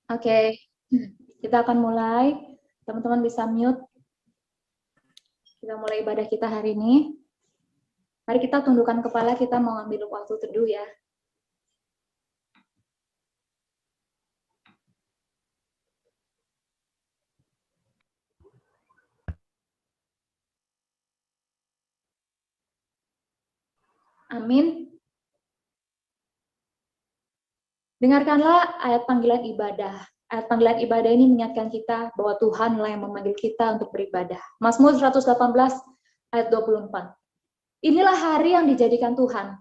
Oke, kita akan mulai. Teman-teman bisa mute. Kita mulai ibadah kita hari ini. Mari kita tundukkan kepala, kita mau ambil waktu teduh ya. Amin. Dengarkanlah ayat panggilan ibadah. Ayat panggilan ibadah ini mengingatkan kita bahwa Tuhanlah yang memanggil kita untuk beribadah. Mazmur 118 ayat 24. Inilah hari yang dijadikan Tuhan.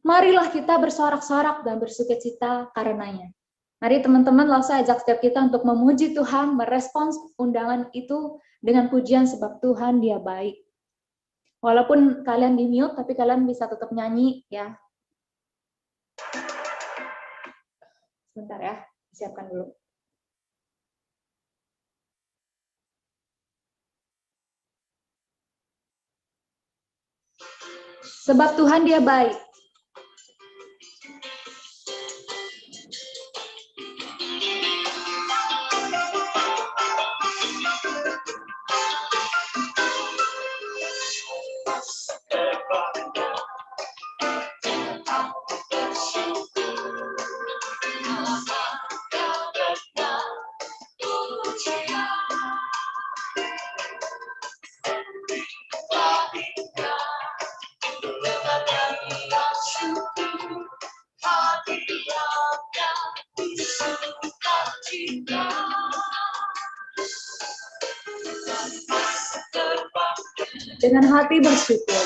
Marilah kita bersorak-sorak dan bersukacita karenanya. Mari teman-teman, langsung ajak setiap kita untuk memuji Tuhan, merespons undangan itu dengan pujian sebab Tuhan Dia baik. Walaupun kalian di mute, tapi kalian bisa tetap nyanyi ya. Sebentar ya, siapkan dulu. Sebab Tuhan Dia baik. Dengan hati bersyukur.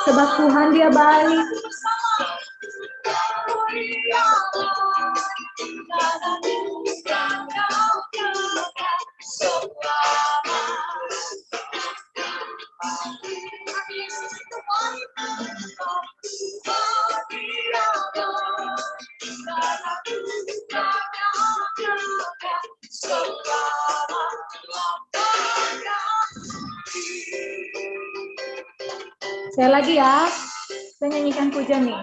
Sebab Tuhan Dia baik. Saya lagi ya, saya nyanyikan pujian nih.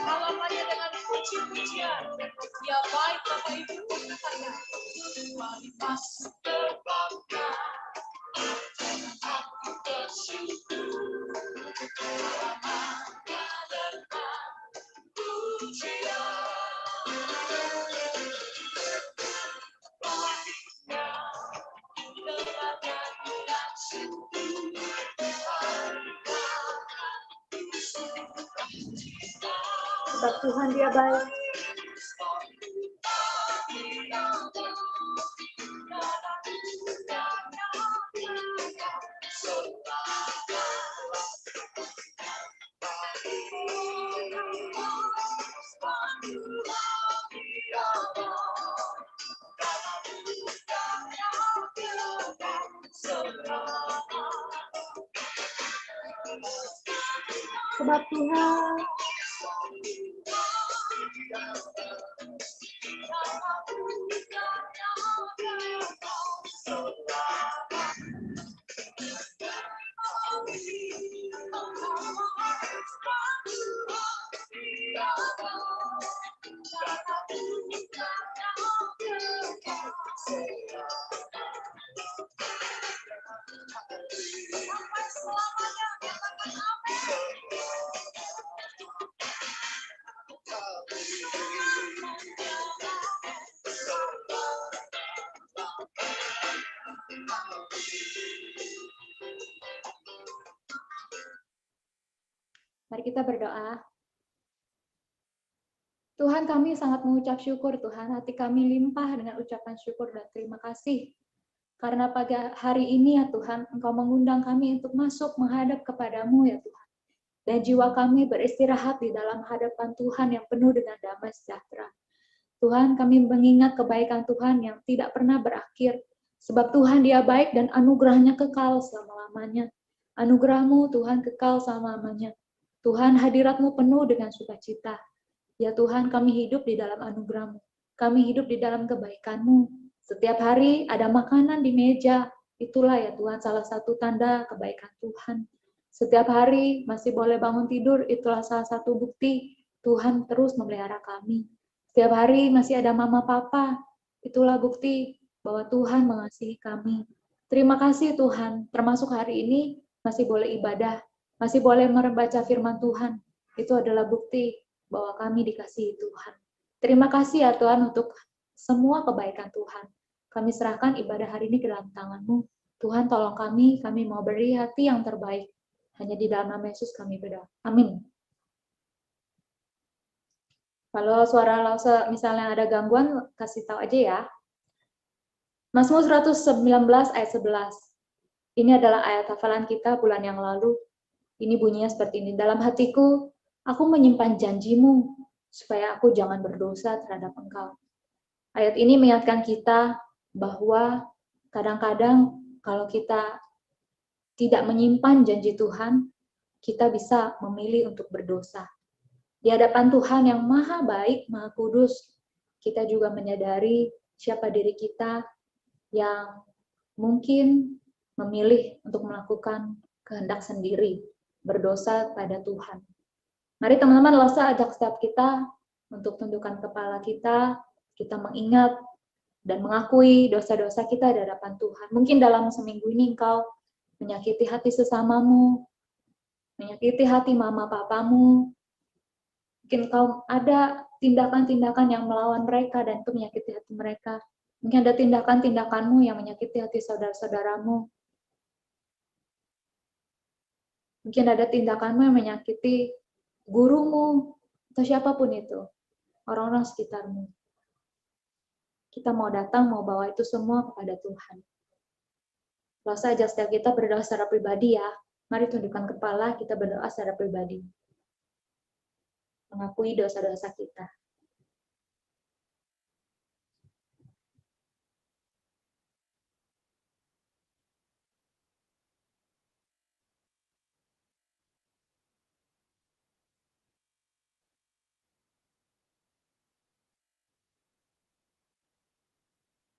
Alamannya dengan puji-pujian, ya baik Bapak Ibu, kualitas terbangga, aku bersyukur, alamannya dengan pujian, baiknya dengan nyanyian syukur. Sebab Tuhan Dia baik. Sebab Tuhan Mari kita berdoa. Tuhan, kami sangat mengucap syukur Tuhan, hati kami limpah dengan ucapan syukur dan terima kasih. Karena pada hari ini ya Tuhan, Engkau mengundang kami untuk masuk menghadap kepadamu ya Tuhan. Dan jiwa kami beristirahat di dalam hadapan Tuhan yang penuh dengan damai sejahtera. Tuhan, kami mengingat kebaikan Tuhan yang tidak pernah berakhir. Sebab Tuhan Dia baik dan anugerahnya kekal selama-lamanya. Anugerah-Mu Tuhan kekal selama-lamanya. Tuhan, hadirat-Mu penuh dengan sukacita. Ya Tuhan, kami hidup di dalam anugerah-Mu. Kami hidup di dalam kebaikan-Mu. Setiap hari ada makanan di meja. Itulah ya Tuhan salah satu tanda kebaikan Tuhan. Setiap hari masih boleh bangun tidur, itulah salah satu bukti Tuhan terus memelihara kami. Setiap hari masih ada mama papa, itulah bukti bahwa Tuhan mengasihi kami. Terima kasih Tuhan, termasuk hari ini masih boleh ibadah, masih boleh membaca firman Tuhan. Itu adalah bukti bahwa kami dikasihi Tuhan. Terima kasih ya Tuhan untuk semua kebaikan Tuhan. Kami serahkan ibadah hari ini ke dalam tangan-Mu. Tuhan tolong kami mau beri hati yang terbaik. Hanya di dalam nama Yesus kami berdoa. Amin. Kalau suara Lause misalnya ada gangguan, kasih tahu aja ya. Mazmur 119 ayat 11. Ini adalah ayat hafalan kita bulan yang lalu. Ini bunyinya seperti ini. Dalam hatiku, aku menyimpan janji-Mu, supaya aku jangan berdosa terhadap Engkau. Ayat ini mengingatkan kita bahwa kadang-kadang kalau kita tidak menyimpan janji Tuhan, kita bisa memilih untuk berdosa. Di hadapan Tuhan yang maha baik, maha kudus, kita juga menyadari siapa diri kita yang mungkin memilih untuk melakukan kehendak sendiri, berdosa pada Tuhan. Mari teman-teman, Lause ajak setiap kita untuk tundukkan kepala kita mengingat dan mengakui dosa-dosa kita di hadapan Tuhan. Mungkin dalam seminggu ini engkau menyakiti hati sesamamu, menyakiti hati mama papamu, mungkin engkau ada tindakan-tindakan yang melawan mereka dan itu menyakiti hati mereka. Mungkin ada tindakan-tindakanmu yang menyakiti hati saudara-saudaramu. Mungkin ada tindakanmu yang menyakiti gurumu, atau siapapun itu, orang-orang sekitarmu. Kita mau datang, mau bawa itu semua kepada Tuhan. Kalau saja setiap kita berdoa secara pribadi ya, mari tundukkan kepala, kita berdoa secara pribadi. Mengakui dosa-dosa kita.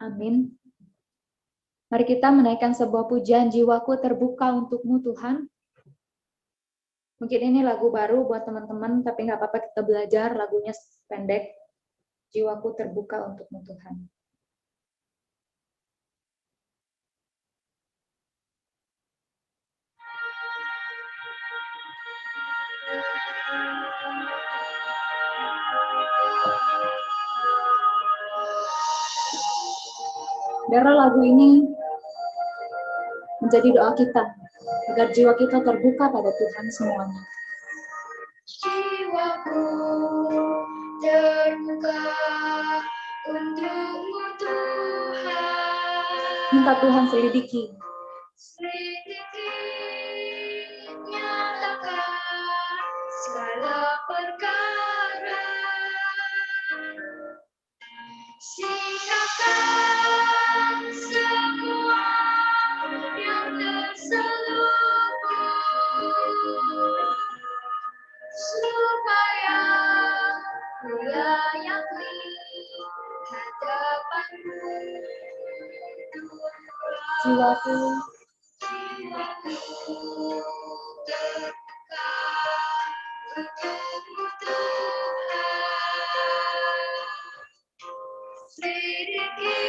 Amin. Mari kita menaikkan sebuah pujian, jiwaku terbuka untuk-Mu Tuhan. Mungkin ini lagu baru buat teman-teman, tapi nggak apa-apa kita belajar, lagunya pendek. Jiwaku terbuka untuk-Mu Tuhan. Biarlah lagu ini menjadi doa kita, agar jiwa kita terbuka pada Tuhan semuanya. Jiwaku terbuka untuk-Mu Tuhan. Minta Tuhan selidiki. Selidiki, nyatakan segala perkara. Singkapkan semua yang terselubung, supaya ku layak di hadapan-Mu, Tuhan. Jiwaku terbuka untuk-Mu Tuhan. Selidiki,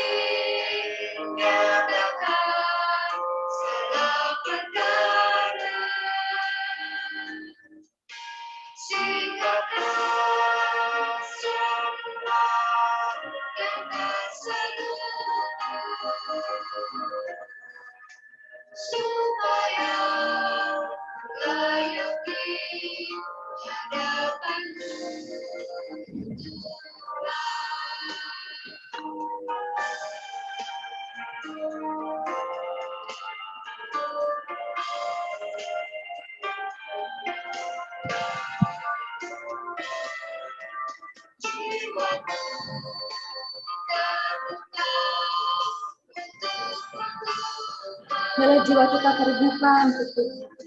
nyatakan segala perkara. Singkapkan semua yang terselubung, supaya layak di hadapan-Mu, jiwaku terbuka untuk-Mu Tuhan. biarlah jiwa kita terbuka untuk Tuhan.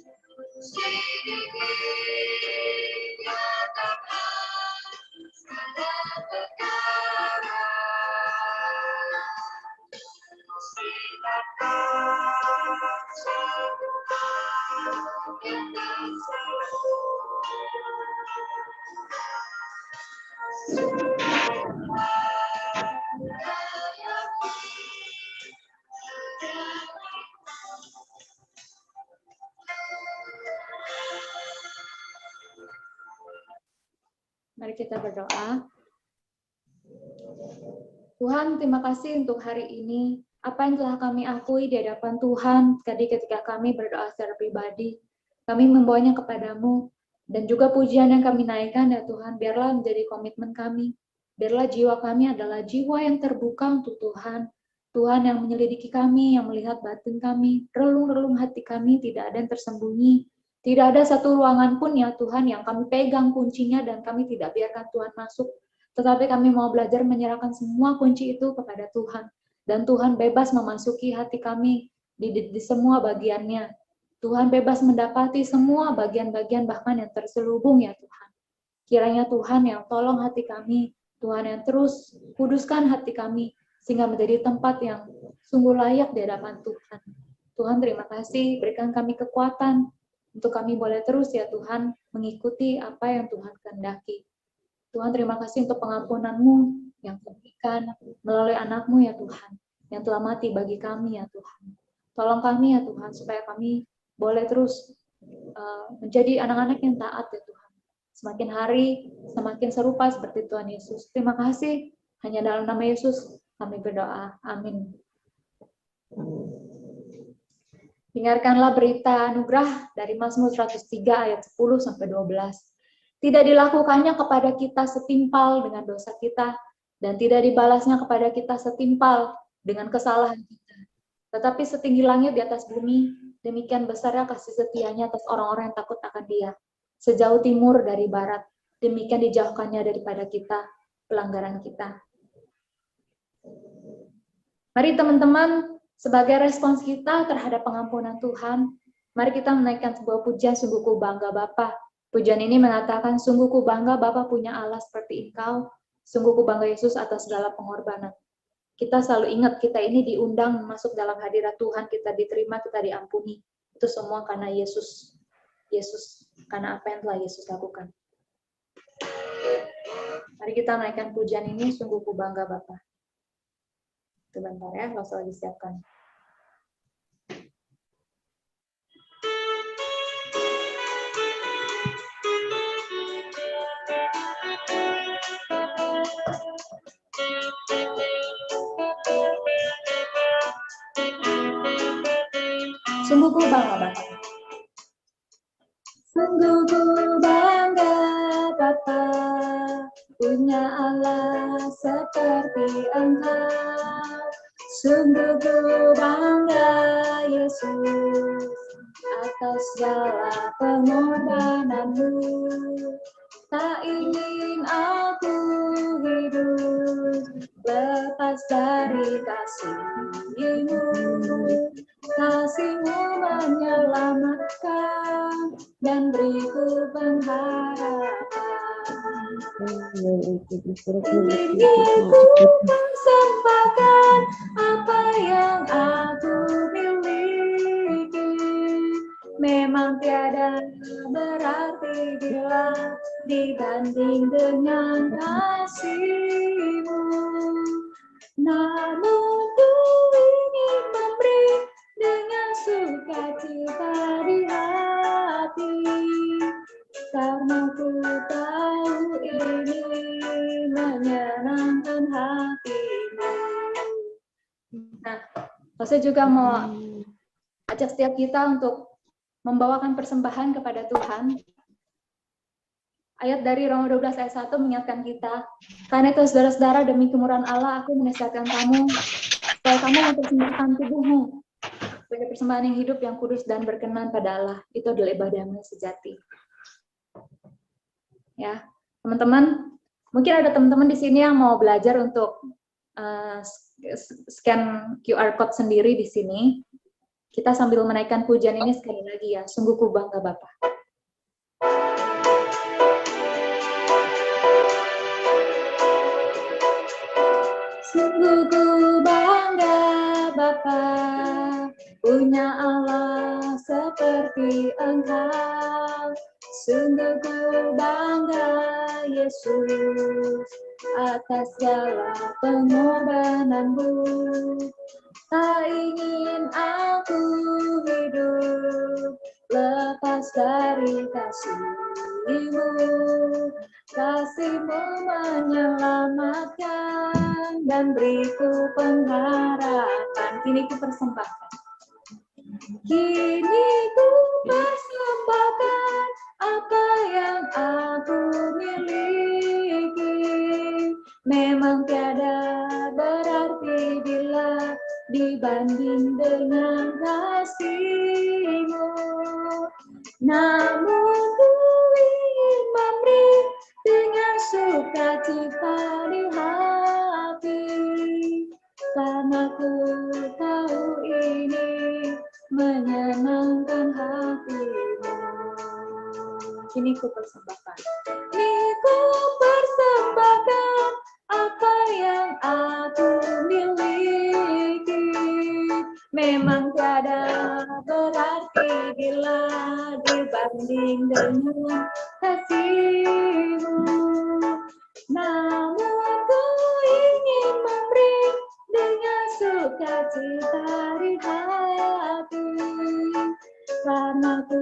Mari kita berdoa. Tuhan, terima kasih untuk hari ini. Apa yang telah kami akui di hadapan Tuhan tadi ketika kami berdoa secara pribadi, kami membawanya kepadamu, dan juga pujian yang kami naikkan ya Tuhan, biarlah menjadi komitmen kami. Biarlah jiwa kami adalah jiwa yang terbuka untuk Tuhan. Tuhan yang menyelidiki kami, yang melihat batin kami, relung-relung hati kami, tidak ada yang tersembunyi. Tidak ada satu ruangan pun ya Tuhan yang kami pegang kuncinya dan kami tidak biarkan Tuhan masuk. Tetapi kami mau belajar menyerahkan semua kunci itu kepada Tuhan. Dan Tuhan bebas memasuki hati kami di semua bagiannya. Tuhan bebas mendapati semua bagian-bagian bahkan yang terselubung ya Tuhan. Kiranya Tuhan yang tolong hati kami, Tuhan yang terus kuduskan hati kami, sehingga menjadi tempat yang sungguh layak di hadapan Tuhan. Tuhan terima kasih, berikan kami kekuatan untuk kami boleh terus ya Tuhan mengikuti apa yang Tuhan kehendaki. Tuhan terima kasih untuk pengampunan-Mu yang Kau berikan melalui anak-Mu ya Tuhan, yang telah mati bagi kami ya Tuhan. Tolong kami ya Tuhan, supaya kami boleh terus menjadi anak-anak yang taat ya Tuhan. Semakin hari, semakin serupa seperti Tuhan Yesus. Terima kasih, hanya dalam nama Yesus kami berdoa. Amin. Dengarkanlah berita anugerah dari Mazmur 103 ayat 10 sampai 12. Tidak dilakukannya kepada kita setimpal dengan dosa kita, dan tidak dibalasnya kepada kita setimpal dengan kesalahan kita. Tetapi setinggi langit di atas bumi, demikian besarnya kasih setianya atas orang-orang yang takut akan Dia. Sejauh timur dari barat, demikian dijauhkannya daripada kita, pelanggaran kita. Mari teman-teman, sebagai respons kita terhadap pengampunan Tuhan, mari kita menaikkan sebuah pujian, sungguh ku bangga Bapa. Pujian ini mengatakan, sungguh ku bangga Bapa punya Allah seperti Engkau, sungguh ku bangga Yesus atas segala pengorbanan. Kita selalu ingat, kita ini diundang masuk dalam hadirat Tuhan, kita diterima, kita diampuni. Itu semua karena Yesus. Yesus, karena apa yang telah Yesus lakukan. Mari kita menaikkan pujian ini, sungguh ku bangga Bapa. Sebentar ya, langsung disiapkan. Sungguh ku bangga Bapa. Sungguh ku bangga Bapa, punya Allah seperti Engkau. Sungguh ku bangga Yesus atas segala pengorbanan-Mu. Tak ingin aku hidup lepas dari kasih-Mu. Kasih-Mu menyelamatkan dan beriku pengharapan. Ingin ku persembahkan apa yang aku miliki. Memang tiada berarti bila dibanding dengan kasih-Mu. Namun ku ingin memberi dengan sukacita di hati, karena ku tahu ini menyenangkan hati-Mu. Nah, saya juga mau ajak setiap kita untuk membawakan persembahan kepada Tuhan. Ayat dari Roma 12 ayat 1 mengingatkan kita, karena itu saudara-saudara, demi kemurahan Allah aku menasihatkan kamu supaya kamu mempersembahkan tubuhmu sebagai persembahan yang hidup, yang kudus dan berkenan pada Allah. Itu adalah ibadahmu sejati. Ya, teman-teman, mungkin ada teman-teman di sini yang mau belajar untuk scan QR code sendiri di sini. Kita sambil menaikkan pujian ini sekali lagi ya, sungguh ku bangga Bapa. Sungguh ku bangga Bapa, punya Allah seperti Engkau. Sungguh ku bangga Yesus atas segala pengorbananmu. Tak ingin aku hidup lepas dari kasih-Mu. Kasih-Mu menyelamatkan dan beriku pengharapan. Kini ku persembahkan. Kini ku persembahkan apa yang aku miliki. Memang tiada berarti bila dibanding dengan kasih-Mu. Namun ku ingin memberi dengan sukacita di hati, karena ku tahu ini menyenangkan hati-Mu. Kini ku persembahkan. Kini ku persembahkan apa yang aku miliki. Memang tiada berarti bila dibanding dengan kasih-Mu. Namun ku ingin memberi dengan sukacita di hati, karena ku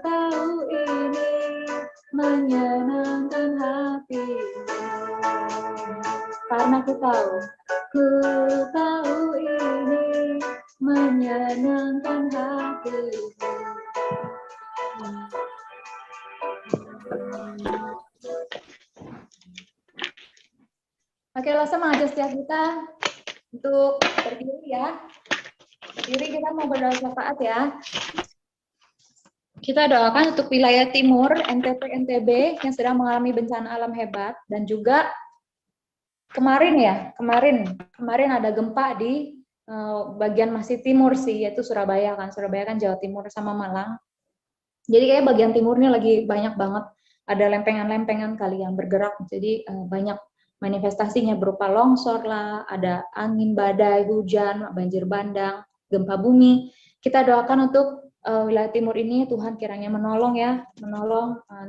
tahu ini menyenangkan hati-Mu. Karena ku tahu ini menyenangkan hati-Mu. Oke, langsung mengajak setiap kita untuk berdiri ya. Berdiri, kita mau berdoa syafaat ya. Kita doakan untuk wilayah timur, NTT, NTB yang sedang mengalami bencana alam hebat, dan juga kemarin ada gempa di bagian masih timur sih, yaitu Surabaya kan Jawa Timur sama Malang. Jadi kayak bagian timurnya lagi banyak banget ada lempengan-lempengan kali yang bergerak, jadi banyak manifestasinya berupa longsor lah, ada angin badai, hujan, banjir bandang, gempa bumi. Kita doakan untuk wilayah timur ini Tuhan kiranya menolong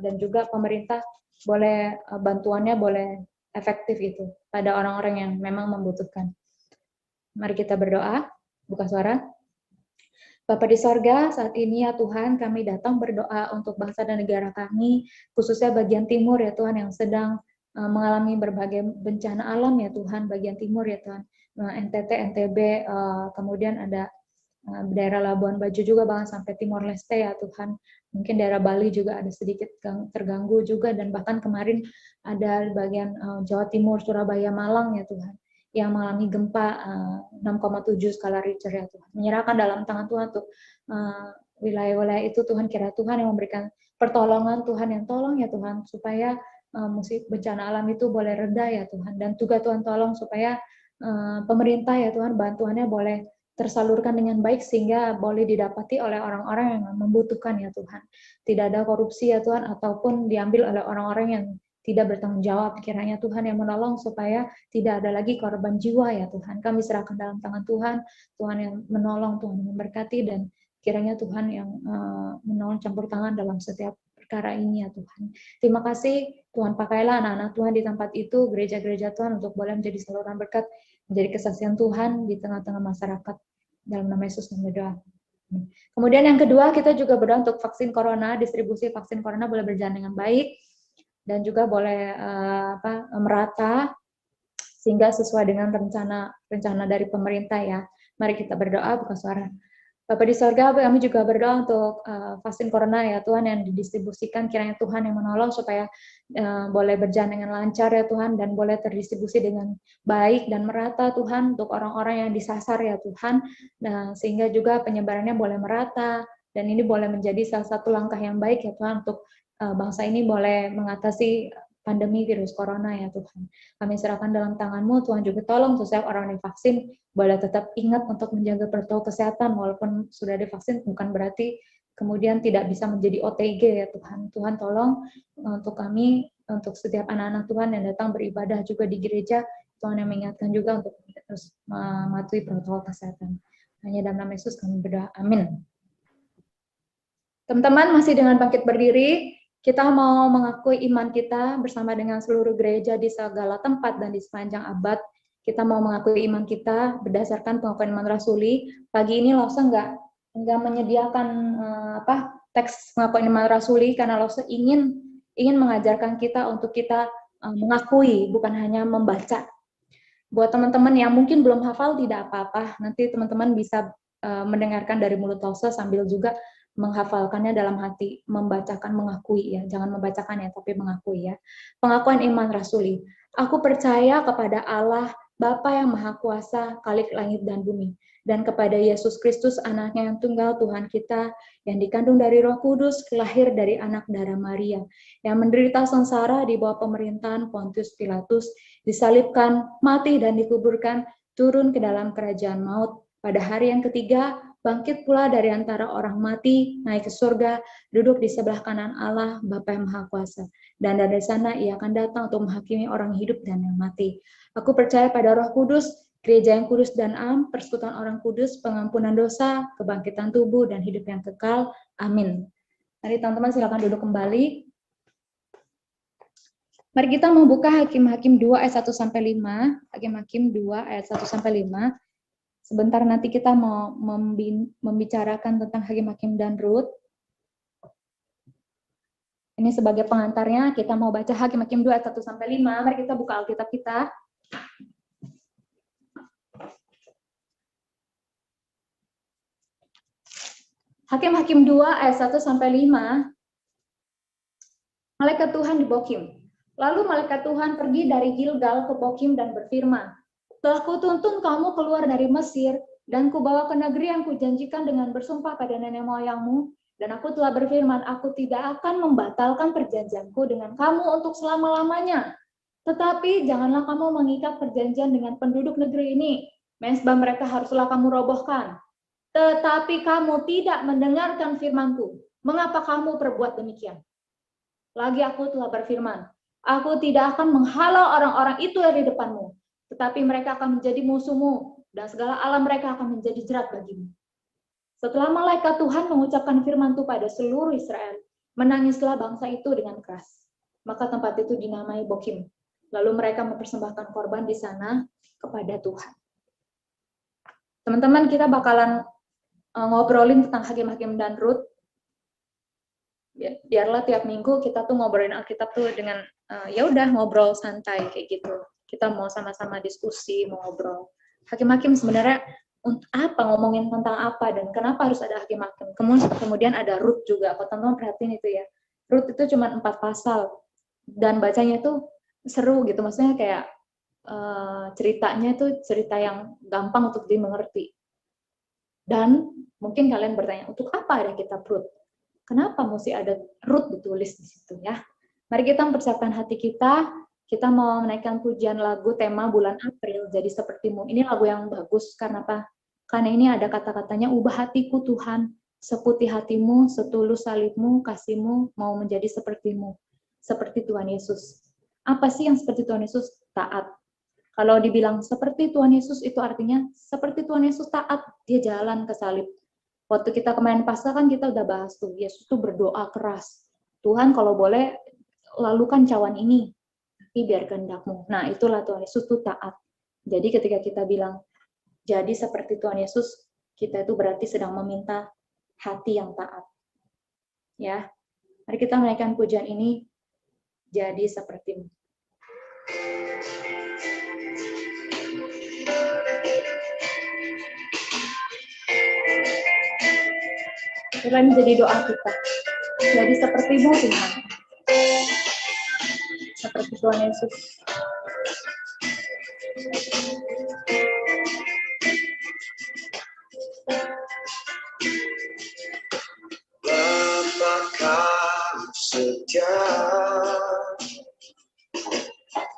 dan juga pemerintah boleh bantuannya boleh efektif itu pada orang-orang yang memang membutuhkan. Mari kita berdoa, buka suara. Bapa di sorga, saat ini ya Tuhan, kami datang berdoa untuk bangsa dan negara kami, khususnya bagian timur ya Tuhan, yang sedang mengalami berbagai bencana alam ya Tuhan, bagian timur ya Tuhan, NTT, NTB, kemudian ada daerah Labuan Bajo juga, bahkan sampai Timor Leste ya Tuhan, mungkin daerah Bali juga ada sedikit terganggu juga, dan bahkan kemarin ada di bagian Jawa Timur, Surabaya, Malang ya Tuhan, yang mengalami gempa 6,7 skala Richter ya Tuhan. Menyerahkan dalam tangan Tuhan untuk wilayah-wilayah itu Tuhan, kira Tuhan yang memberikan pertolongan, Tuhan yang tolong ya Tuhan, supaya bencana alam itu boleh reda ya Tuhan, dan juga Tuhan tolong supaya pemerintah ya Tuhan, bantuannya boleh tersalurkan dengan baik sehingga boleh didapati oleh orang-orang yang membutuhkan ya Tuhan. Tidak ada korupsi ya Tuhan, ataupun diambil oleh orang-orang yang tidak bertanggung jawab. Kiranya Tuhan yang menolong supaya tidak ada lagi korban jiwa ya Tuhan. Kami serahkan dalam tangan Tuhan, Tuhan yang menolong, Tuhan yang memberkati, dan kiranya Tuhan yang menolong campur tangan dalam setiap perkara ini ya Tuhan. Terima kasih Tuhan, pakailah anak-anak Tuhan di tempat itu, gereja-gereja Tuhan, untuk boleh menjadi saluran berkat, menjadi kesaksian Tuhan di tengah-tengah masyarakat. Dalam nama Yesus kami berdoa. Kemudian yang kedua, kita juga berdoa untuk vaksin corona, distribusi vaksin corona boleh berjalan dengan baik dan juga boleh merata sehingga sesuai dengan rencana dari pemerintah ya. Mari kita berdoa, buka suara. Bapa di sorga, kami juga berdoa untuk vaksin corona ya Tuhan yang didistribusikan, kiranya Tuhan yang menolong supaya boleh berjalan dengan lancar ya Tuhan, dan boleh terdistribusi dengan baik dan merata Tuhan untuk orang-orang yang disasar ya Tuhan, sehingga juga penyebarannya boleh merata, dan ini boleh menjadi salah satu langkah yang baik ya Tuhan untuk bangsa ini boleh mengatasi pandemi virus corona ya Tuhan. Kami serahkan dalam tangan-Mu, Tuhan juga tolong setiap orang yang divaksin boleh tetap ingat untuk menjaga protokol kesehatan, walaupun sudah divaksin bukan berarti kemudian tidak bisa menjadi OTG ya Tuhan. Tuhan tolong untuk kami, untuk setiap anak-anak Tuhan yang datang beribadah juga di gereja, Tuhan yang mengingatkan juga untuk terus mematuhi protokol kesehatan. Hanya dalam nama Yesus kami berdoa, amin. Teman-teman masih dengan bangkit berdiri, Kita mau mengakui iman kita bersama dengan seluruh gereja di segala tempat dan di sepanjang abad. Kita mau mengakui iman kita berdasarkan pengakuan iman rasuli. Pagi ini Lose nggak menyediakan teks pengakuan iman rasuli karena Lose ingin mengajarkan kita untuk kita mengakui, bukan hanya membaca. Buat teman-teman yang mungkin belum hafal tidak apa-apa, nanti teman-teman bisa mendengarkan dari mulut Lose sambil juga menghafalkannya dalam hati, membacakan, mengakui ya, jangan membacakan ya, tapi mengakui ya. Pengakuan iman rasuli. Aku percaya kepada Allah, Bapa yang Maha Kuasa, Khalik langit dan bumi, dan kepada Yesus Kristus, anaknya yang tunggal, Tuhan kita, yang dikandung dari Roh Kudus, lahir dari anak darah Maria, yang menderita sengsara di bawah pemerintahan Pontius Pilatus, disalibkan, mati dan dikuburkan, turun ke dalam kerajaan maut. Pada hari yang ketiga, bangkit pula dari antara orang mati, naik ke surga, duduk di sebelah kanan Allah, Bapa yang Maha Kuasa. Dan dari sana ia akan datang untuk menghakimi orang hidup dan yang mati. Aku percaya pada Roh Kudus, gereja yang kudus dan am, persekutuan orang kudus, pengampunan dosa, kebangkitan tubuh, dan hidup yang kekal. Amin. Mari teman-teman silakan duduk kembali. Mari kita membuka Hakim-Hakim 2 ayat 1-5. Hakim-Hakim 2 ayat 1-5. Sebentar nanti kita mau membicarakan tentang Hakim-Hakim dan Rut. Ini sebagai pengantarnya, kita mau baca Hakim-Hakim 2 ayat 1-5. Mari kita buka Alkitab kita. Hakim-Hakim 2 ayat 1-5. Malaikat Tuhan di Bokim. Lalu malaikat Tuhan pergi dari Gilgal ke Bokim dan berfirman, telah kutuntun kamu keluar dari Mesir, dan kubawa ke negeri yang kujanjikan dengan bersumpah pada nenek moyangmu, dan aku telah berfirman, aku tidak akan membatalkan perjanjianku dengan kamu untuk selama-lamanya. Tetapi janganlah kamu mengikat perjanjian dengan penduduk negeri ini, mezbah mereka haruslah kamu robohkan. Tetapi kamu tidak mendengarkan firmanku. Mengapa kamu perbuat demikian? Lagi aku telah berfirman, aku tidak akan menghalau orang-orang itu dari depanmu, tetapi mereka akan menjadi musuhmu, dan segala alam mereka akan menjadi jerat bagimu. Setelah malaikat Tuhan mengucapkan firman itu pada seluruh Israel, menangislah bangsa itu dengan keras. Maka tempat itu dinamai Bokim. Lalu mereka mempersembahkan korban di sana kepada Tuhan. Teman-teman, kita bakalan ngobrolin tentang Hakim-Hakim dan Rut. Biarlah tiap minggu kita tuh ngobrolin Alkitab tuh dengan ya udah ngobrol santai kayak gitu. Kita mau sama-sama diskusi, mau ngobrol. Hakim-hakim sebenarnya untuk apa, ngomongin tentang apa, dan kenapa harus ada hakim-hakim. Kemudian ada Rut juga, kalau teman-teman perhatiin itu ya. Rut itu cuma 4 pasal, dan bacanya itu seru gitu, maksudnya kayak ceritanya itu cerita yang gampang untuk dimengerti. Dan mungkin kalian bertanya, untuk apa ada kitab Rut? Kenapa mesti ada Rut ditulis di situ ya? Mari kita mempersiapkan hati kita mau menaikkan pujian lagu tema bulan April, Jadi Sepertimu. Ini lagu yang bagus, karena apa? Karena ini ada kata-katanya, ubah hatiku Tuhan, seputih hatimu, setulus salibmu, kasihmu, mau menjadi sepertimu, seperti Tuhan Yesus. Apa sih yang seperti Tuhan Yesus? Taat. Kalau dibilang seperti Tuhan Yesus, itu artinya seperti Tuhan Yesus taat, dia jalan ke salib. Waktu kita kemarin Paskah kan kita udah bahas tuh, Yesus tuh berdoa keras. Tuhan kalau boleh lalukan cawan ini, tapi biar kehendakmu. Nah itulah Tuhan Yesus tuh taat. Jadi ketika kita bilang jadi seperti Tuhan Yesus, kita itu berarti sedang meminta hati yang taat. Ya, mari kita menaikkan pujian ini, jadi sepertimu. Itulah menjadi doa kita. Jadi sepertimu Tuhan. Seperti Tuhan Yesus. Bapa kami setia,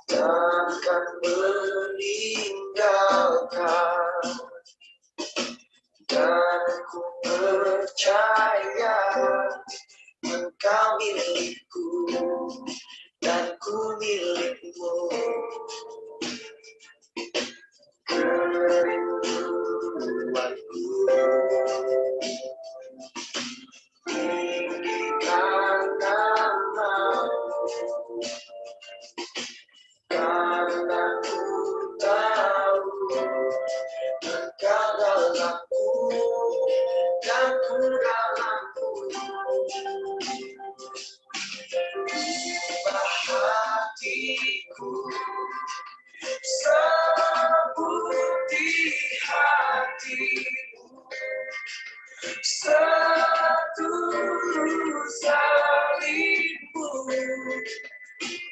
takkan meninggalkan, dan ku percaya Engkau milikku dan ku milikmu. Kerinduanku tinggikan namamu,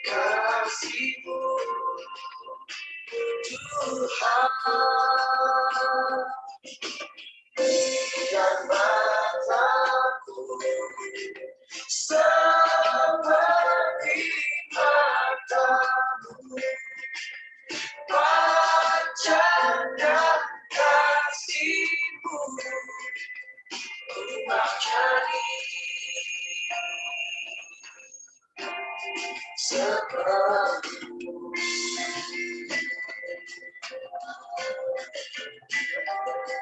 kasih-Mu Tuhan, dan mataku seperti mata-Mu, pancarkan kasih-Mu, ku mau jadi seperti-Mu.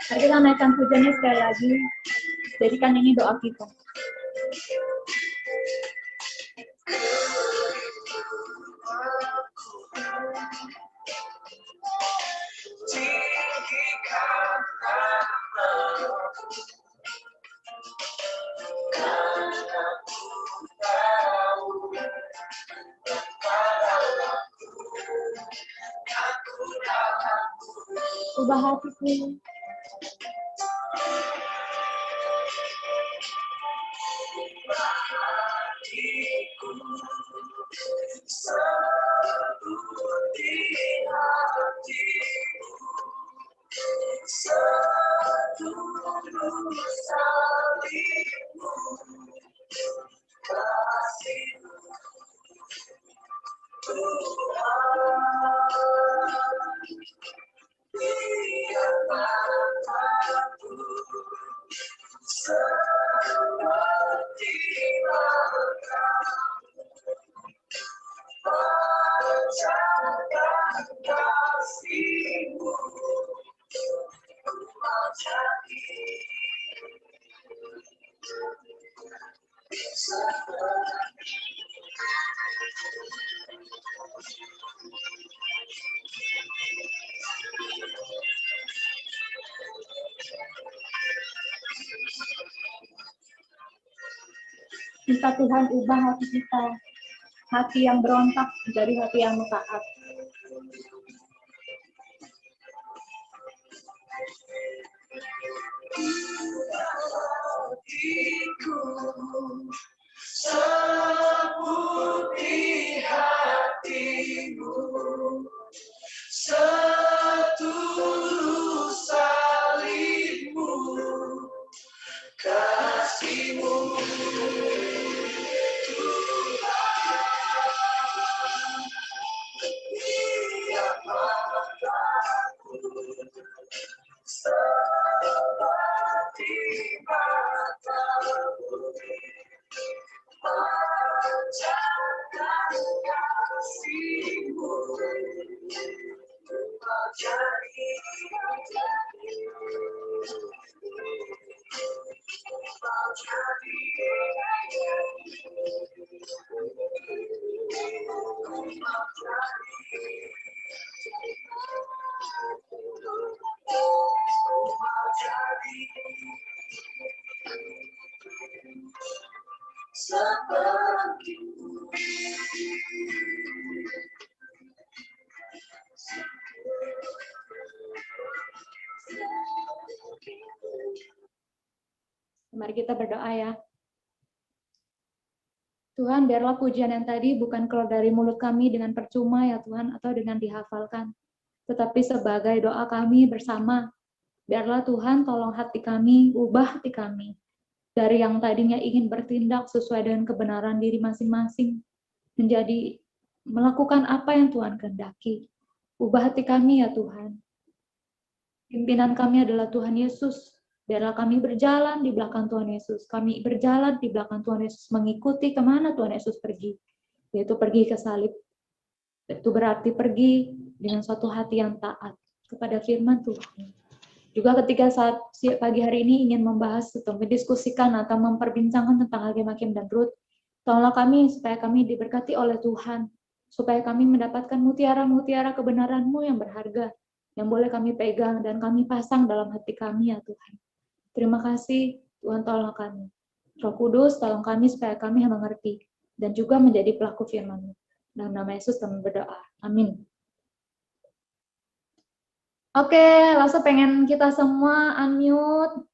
Mari kita naikkan pujiannya sekali lagi. Jadikan ini doa kita. Tinggikan namamu, karena ku tahu kepadaku aku dalammu. Ubah hatiku. Hatiku seperti hatimu, setulus salibmu, kasih-Mu Tuhan, biar mataku seperti mata-Mu, pancarkan kasih-Mu, ku mau jadi seperti. Minta Tuhan ubah hati kita. Hati yang berontak menjadi hati yang taat. Hatiku seperti hatimu, setulus salibmu, kasih-Mu Tuhan, biar mataku seperti mata-Mu, pancarkan kasih-Mu, ku mau jadi seperti-Mu. Mari kita berdoa ya. Tuhan, biarlah pujian yang tadi bukan keluar dari mulut kami dengan percuma ya Tuhan, atau dengan dihafalkan, tetapi sebagai doa kami bersama. Biarlah Tuhan tolong hati kami, ubah hati kami, dari yang tadinya ingin bertindak sesuai dengan kebenaran diri masing-masing, menjadi melakukan apa yang Tuhan kehendaki. Ubah hati kami ya Tuhan. Pimpinan kami adalah Tuhan Yesus. Biarlah kami berjalan di belakang Tuhan Yesus. Kami berjalan di belakang Tuhan Yesus, mengikuti kemana Tuhan Yesus pergi. Yaitu pergi ke salib. Itu berarti pergi dengan suatu hati yang taat kepada firman Tuhan. Juga ketika saat pagi hari ini ingin membahas atau mendiskusikan atau memperbincangkan tentang hakim-hakim dan Rut, tolonglah kami supaya kami diberkati oleh Tuhan, supaya kami mendapatkan mutiara-mutiara kebenaran-Mu yang berharga, yang boleh kami pegang dan kami pasang dalam hati kami ya Tuhan. Terima kasih Tuhan, tolong kami. Roh Kudus, tolong kami supaya kami mengerti dan juga menjadi pelaku firman-Mu. Dalam nama Yesus kami berdoa. Amin. Oke, langsung pengen kita semua unmute.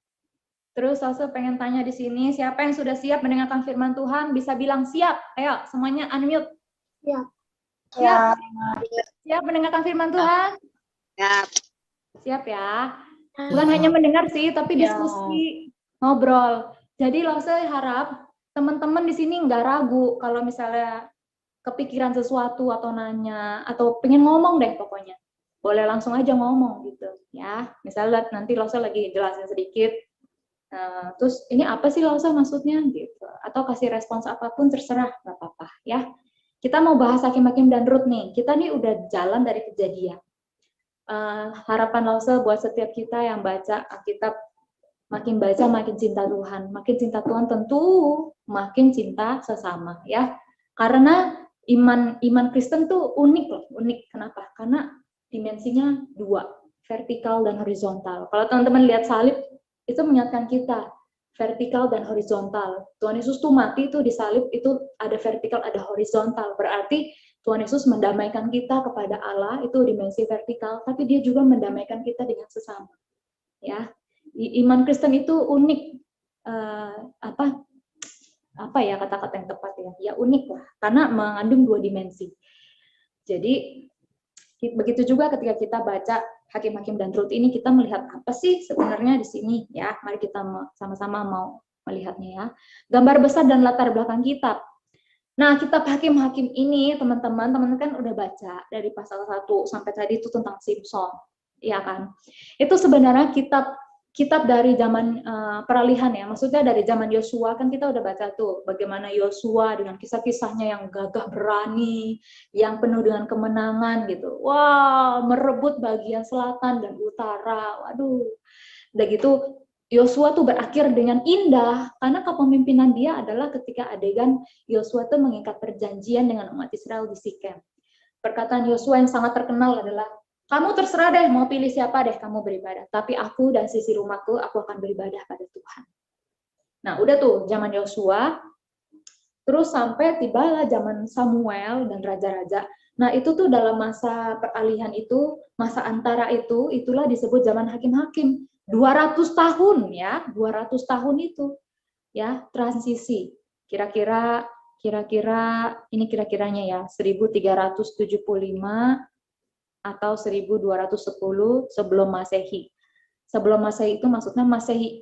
Terus Lause pengen tanya di sini, siapa yang sudah siap mendengarkan firman Tuhan bisa bilang siap. Ayo, semuanya unmute. Siap. Siap. Siap mendengarkan firman Tuhan? Siap. Siap ya. Bukan hanya mendengar sih, tapi diskusi, ngobrol. Jadi Lause harap teman-teman di sini nggak ragu kalau misalnya kepikiran sesuatu atau nanya atau pengen ngomong deh pokoknya. Boleh langsung aja ngomong gitu ya. Misalnya nanti Lause lagi jelasin sedikit. Terus ini apa sih Lause maksudnya gitu. Atau kasih respons apapun terserah, nggak apa-apa ya. Kita mau bahas Hakim-Hakim dan Rut nih. Kita nih udah jalan dari Kejadian. Harapan Lause buat setiap kita yang baca Alkitab, makin baca makin cinta Tuhan, makin cinta Tuhan tentu makin cinta sesama ya. Karena iman Kristen tuh unik loh, unik. Kenapa? Karena dimensinya dua, vertikal dan horizontal. Kalau teman-teman lihat salib, itu mengingatkan kita vertikal dan horizontal. Tuhan Yesus tuh mati tuh di salib itu ada vertikal, ada horizontal. Berarti Tuhan Yesus mendamaikan kita kepada Allah itu dimensi vertikal, tapi Dia juga mendamaikan kita dengan sesama. Ya, iman Kristen itu unik. Apa ya kata-kata yang tepat ya? Ya unik lah, karena mengandung dua dimensi. Jadi begitu juga ketika kita baca Hakim-Hakim dan Rut ini, kita melihat apa sih sebenarnya di sini ya. Mari kita sama-sama mau melihatnya ya. Gambar besar dan latar belakang kitab. Nah, kitab Hakim-Hakim ini teman-teman kan udah baca dari pasal 1 sampai tadi itu tentang Simson. Iya kan? Itu sebenarnya kitab dari zaman peralihan ya, maksudnya dari zaman Yosua kan kita udah baca tuh bagaimana Yosua dengan kisah-kisahnya yang gagah berani, yang penuh dengan kemenangan gitu. Wah, merebut bagian selatan dan utara. Waduh. Udah gitu Yosua tuh berakhir dengan indah karena kepemimpinan dia adalah ketika adegan Yosua tuh mengikat perjanjian dengan umat Israel di Sikem. Perkataan Yosua yang sangat terkenal adalah, kamu terserah deh mau pilih siapa deh kamu beribadah, tapi aku dan sisi rumahku aku akan beribadah pada Tuhan. Nah udah tuh zaman Yosua, terus sampai tibalah zaman Samuel dan raja-raja. Nah itu tuh dalam masa peralihan itu, masa antara itu, itulah disebut zaman hakim-hakim. 200 tahun ya, 200 tahun itu ya transisi. Kira-kira ini kira-kiranya ya 1375 atau 1210 sebelum Masehi. Sebelum Masehi itu maksudnya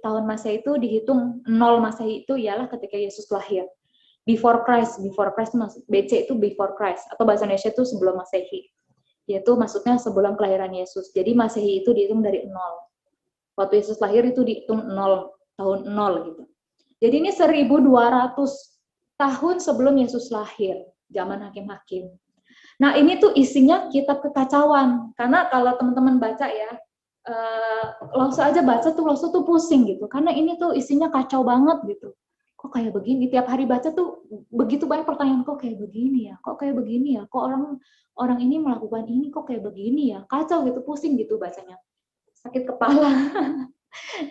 tahun Masehi itu dihitung 0 Masehi itu ialah ketika Yesus lahir. Before Christ maksud BC itu before Christ atau bahasa Indonesia itu sebelum Masehi. Yaitu maksudnya sebelum kelahiran Yesus. Jadi Masehi itu dihitung dari 0. Waktu Yesus lahir itu dihitung 0, tahun 0 gitu. Jadi ini 1200 tahun sebelum Yesus lahir, zaman hakim-hakim. Nah ini tuh isinya kitab kekacauan, karena kalau teman-teman baca ya, langsung aja baca tuh langsung tuh pusing gitu, karena ini tuh isinya kacau banget gitu. Kok kayak begini? Tiap hari baca tuh begitu banyak pertanyaan, kok kayak begini ya, kok kayak begini ya, kok orang ini melakukan ini kok kayak begini ya, kacau gitu, pusing gitu bacanya, sakit kepala.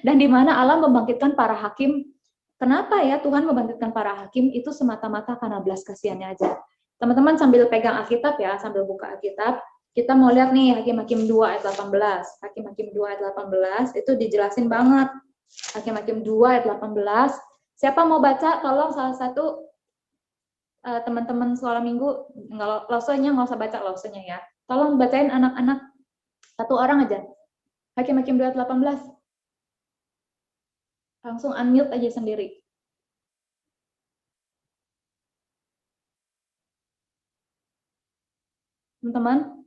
Dan di mana Allah membangkitkan para hakim. Kenapa ya Tuhan membangkitkan para hakim? Itu semata-mata karena belas kasihannya aja. Teman-teman sambil pegang Alkitab ya, sambil buka Alkitab, kita mau lihat nih Hakim-Hakim 2 ayat 18. Hakim-Hakim 2 ayat 18 itu dijelasin banget. Hakim-Hakim 2 ayat 18. Siapa mau baca? Tolong salah satu teman-teman sekolah minggu, lausenya nggak usah baca lausenya ya. Tolong bacain anak-anak satu orang aja. Hakim-Hakim 2 ayat 18. Langsung unmute aja sendiri. Teman-teman.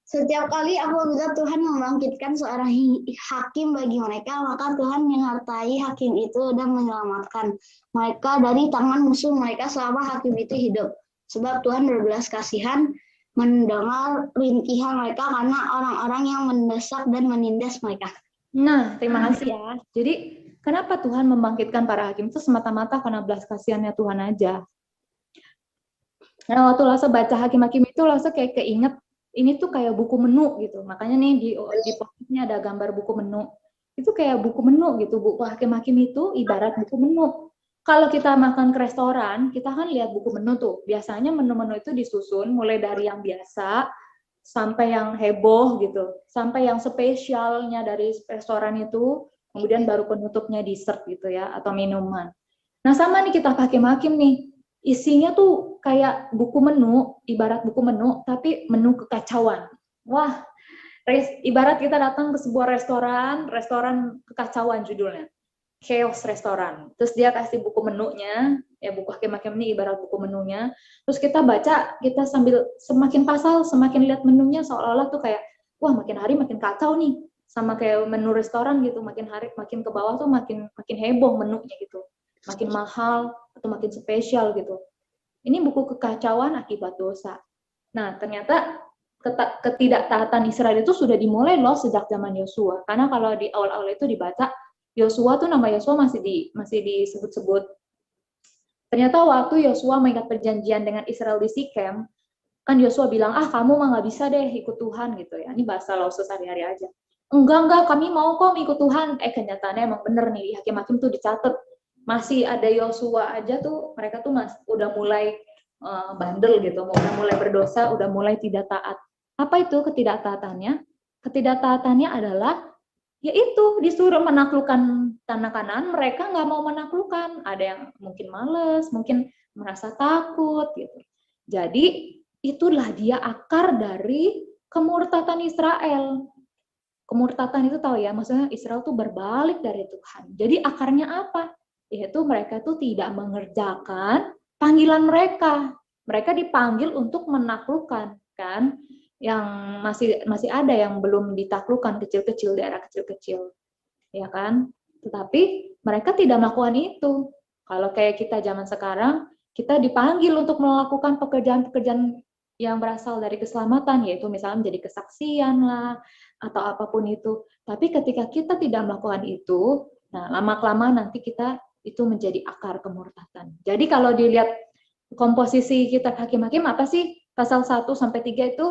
Setiap kali apabila Tuhan membangkitkan seorang hakim bagi mereka, maka Tuhan menyertai hakim itu dan menyelamatkan mereka dari tangan musuh mereka selama hakim itu hidup. Sebab Tuhan berbelas kasihan mendengar rintihan mereka karena orang-orang yang mendesak dan menindas mereka. Nah, terima kasih ya. Jadi, kenapa Tuhan membangkitkan para hakim itu semata-mata karena belas kasihannya Tuhan aja. Nah, waktu Lasa baca Hakim-Hakim itu, Lasa kayak keinget, ini tuh kayak buku menu gitu. Makanya nih di posnya ada gambar buku menu. Itu kayak buku menu gitu. Buku Hakim-Hakim itu ibarat buku menu. Kalau kita makan ke restoran, kita kan lihat buku menu tuh. Biasanya menu-menu itu disusun mulai dari yang biasa sampai yang heboh gitu, sampai yang spesialnya dari restoran itu, kemudian baru penutupnya dessert gitu ya, atau minuman. Nah sama nih kita hakim-hakim nih, isinya tuh kayak buku menu, ibarat buku menu, tapi menu kekacauan. Wah, ibarat kita datang ke sebuah restoran kekacauan judulnya. Chaos restoran. Terus dia kasih buku menunya, ya buku hakim-hakim ini ibarat buku menunya. Terus kita baca, kita sambil semakin pasal, semakin lihat menunya seolah-olah tuh kayak, wah makin hari makin kacau nih. Sama kayak menu restoran gitu, makin hari makin ke bawah tuh makin heboh menunya gitu. Makin mahal atau makin spesial gitu. Ini buku kekacauan akibat dosa. Nah, ternyata ketidaktaatan Israel itu sudah dimulai loh sejak zaman Yosua. Karena kalau di awal-awal itu dibaca, Yosua tuh nama Yosua masih disebut-sebut. Ternyata waktu Yosua mengikat perjanjian dengan Israel di Sikem, kan Yosua bilang, kamu mah nggak bisa deh ikut Tuhan gitu ya. Ini bahasa Lausus sehari-hari aja. Enggak, kami mau kok ikut Tuhan. Kenyataannya emang bener nih, di hakim-hakim tuh dicatat. Masih ada Yosua aja tuh, mereka tuh udah mulai bandel gitu, udah mulai berdosa, udah mulai tidak taat. Apa itu ketidaktaatannya? Ketidaktaatannya adalah yaitu disuruh menaklukkan tanah Kanaan, mereka nggak mau menaklukkan. Ada yang mungkin males, mungkin merasa takut gitu. Jadi itulah dia akar dari kemurtatan Israel. Kemurtatan itu tahu ya, maksudnya Israel tuh berbalik dari Tuhan. Jadi akarnya apa? Yaitu mereka tuh tidak mengerjakan panggilan mereka. Mereka dipanggil untuk menaklukkan, kan? Yang masih ada yang belum ditaklukkan, kecil-kecil, daerah kecil-kecil, ya kan? Tetapi mereka tidak melakukan itu. Kalau kayak kita zaman sekarang, kita dipanggil untuk melakukan pekerjaan-pekerjaan yang berasal dari keselamatan, yaitu misalnya menjadi kesaksian lah, atau apapun itu. Tapi ketika kita tidak melakukan itu, nah lama-kelamaan nanti kita itu menjadi akar kemurtatan. Jadi kalau dilihat komposisi kitab Hakim-Hakim apa sih? Pasal 1-3 itu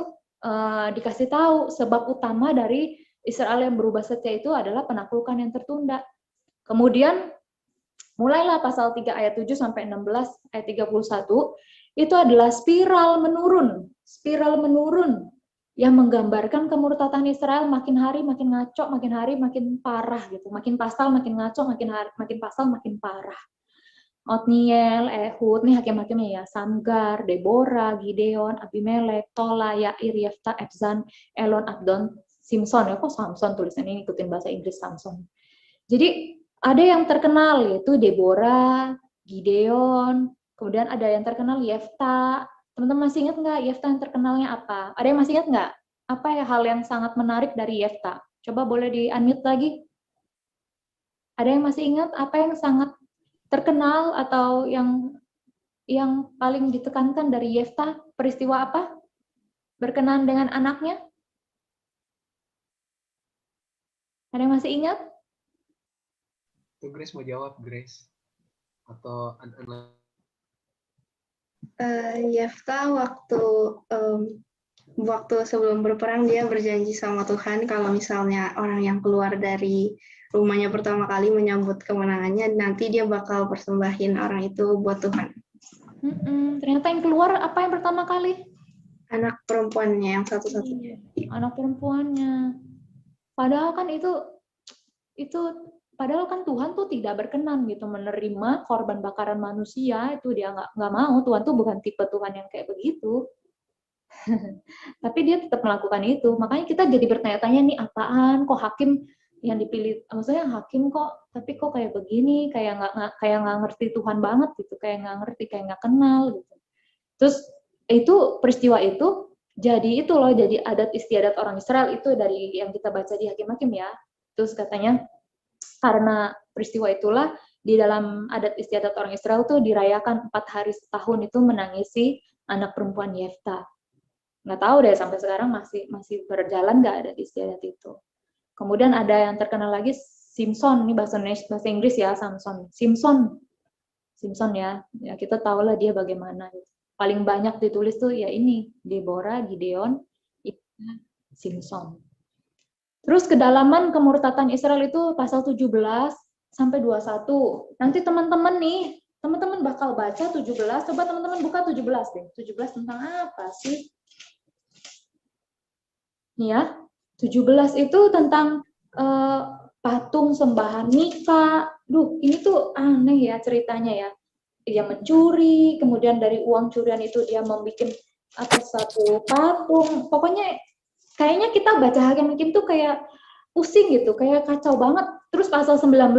dikasih tahu sebab utama dari Israel yang berubah setia itu adalah penaklukan yang tertunda. Kemudian mulailah pasal 3 ayat 7-16 ayat 31 itu adalah spiral menurun yang menggambarkan kemurtatan Israel makin hari makin ngaco, makin hari makin parah gitu. Makin pasal makin ngaco, makin pasal makin parah. Otniel, Ehud, nih hakim-hakimnya ya, Samgar, Deborah, Gideon, Abimelek, Tola, Yair, Yefta, Ebzan, Elon, Abdon, Simson. Ya kok Samson tulisannya, ngikutin bahasa Inggris Samson. Jadi ada yang terkenal yaitu Deborah, Gideon, kemudian ada yang terkenal Yefta. Teman-teman masih ingat nggak Yefta yang terkenalnya apa? Ada yang masih ingat nggak? Apa ya hal yang sangat menarik dari Yefta? Coba boleh di-unmute lagi. Ada yang masih ingat apa yang sangat terkenal atau yang paling ditekankan dari Yefta? Peristiwa apa? Berkenaan dengan anaknya? Ada yang masih ingat? Itu Grace mau jawab, Grace. Atau anak-anak. Yefta waktu sebelum berperang dia berjanji sama Tuhan kalau misalnya orang yang keluar dari rumahnya pertama kali menyambut kemenangannya, nanti dia bakal persembahin orang itu buat Tuhan. Ternyata yang keluar apa yang pertama kali? Anak perempuannya yang satu-satunya. Anak perempuannya. Padahal kan padahal kan Tuhan tuh tidak berkenan gitu menerima korban bakaran manusia, itu dia nggak mau. Tuhan tuh bukan tipe Tuhan yang kayak begitu. Tapi dia tetap melakukan itu. Makanya kita jadi bertanya-tanya nih apaan kok hakim yang dipilih, maksudnya hakim kok tapi kok kayak begini, kayak nggak ngerti Tuhan banget gitu, kayak nggak ngerti, kayak nggak kenal gitu. Terus itu peristiwa itu jadi itu loh, jadi adat istiadat orang Israel itu dari yang kita baca di Hakim-Hakim ya. Terus katanya karena peristiwa itulah di dalam adat istiadat orang Israel tuh dirayakan 4 hari setahun itu menangisi anak perempuan Yefta. Nggak tahu deh sampai sekarang masih berjalan nggak adat istiadat itu. Kemudian ada yang terkenal lagi Simson, ini bahasa Inggris ya, Simson ya kita tahu lah dia bagaimana. Paling banyak ditulis tuh ya ini Deborah, Gideon, Simson. Terus kedalaman kemurtatan Israel itu pasal 17 sampai 21. Nanti teman-teman bakal baca 17, coba teman-teman buka 17 deh. 17 tentang apa sih? Nih ya, 17 itu tentang patung sembahan Mika. Duh, ini tuh aneh ya ceritanya ya. Dia mencuri, kemudian dari uang curian itu dia membuat satu patung. Pokoknya kayaknya kita baca Hakim-Hakim tuh kayak pusing gitu, kayak kacau banget. Terus pasal 19,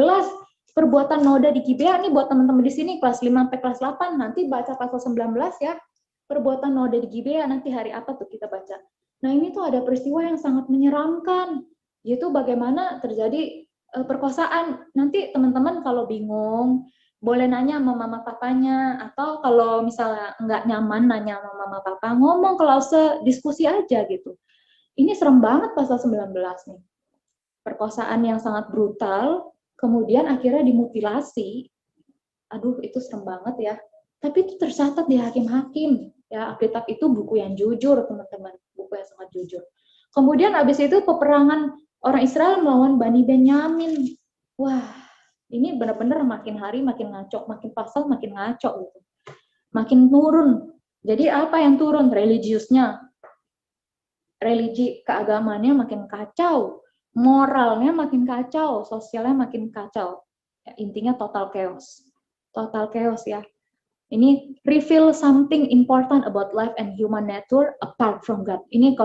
perbuatan noda di Gibea, nih buat teman-teman di sini kelas 5 sampai kelas 8, nanti baca pasal 19 ya. Perbuatan noda di Gibea, nanti hari apa tuh kita baca. Nah ini tuh ada peristiwa yang sangat menyeramkan, yaitu bagaimana terjadi perkosaan. Nanti teman-teman kalau bingung, boleh nanya sama mama papanya, atau kalau misalnya nggak nyaman nanya sama mama papa, ngomong klause, diskusi aja gitu. Ini serem banget pasal 19 nih. Perkosaan yang sangat brutal, kemudian akhirnya dimutilasi. Aduh, itu serem banget ya. Tapi itu tercatat di Hakim-Hakim. Ya, Alkitab itu buku yang jujur, teman-teman. Buku yang sangat jujur. Kemudian habis itu peperangan orang Israel melawan Bani Benyamin. Wah, ini benar-benar makin hari makin ngaco, makin pasal makin ngaco gitu. Makin turun. Jadi apa yang turun? Religiusnya. Religi keagamannya makin kacau. Moralnya makin kacau, sosialnya makin kacau. Ya, intinya total chaos. Total chaos ya. Ini reveal something important about life and human nature apart from God. Ini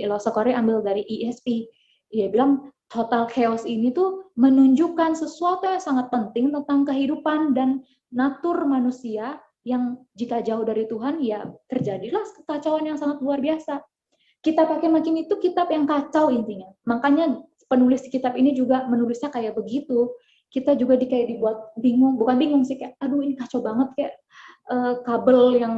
Losokori ambil dari ESV. Dia bilang total chaos ini tuh menunjukkan sesuatu yang sangat penting tentang kehidupan dan natur manusia yang jika jauh dari Tuhan ya terjadilah kekacauan yang sangat luar biasa. Kitab Hakim-Hakim itu kitab yang kacau intinya. Makanya penulis kitab ini juga menulisnya kayak begitu. Kita juga kayak dibuat bingung, bukan bingung sih, kayak aduh ini kacau banget, kayak kabel yang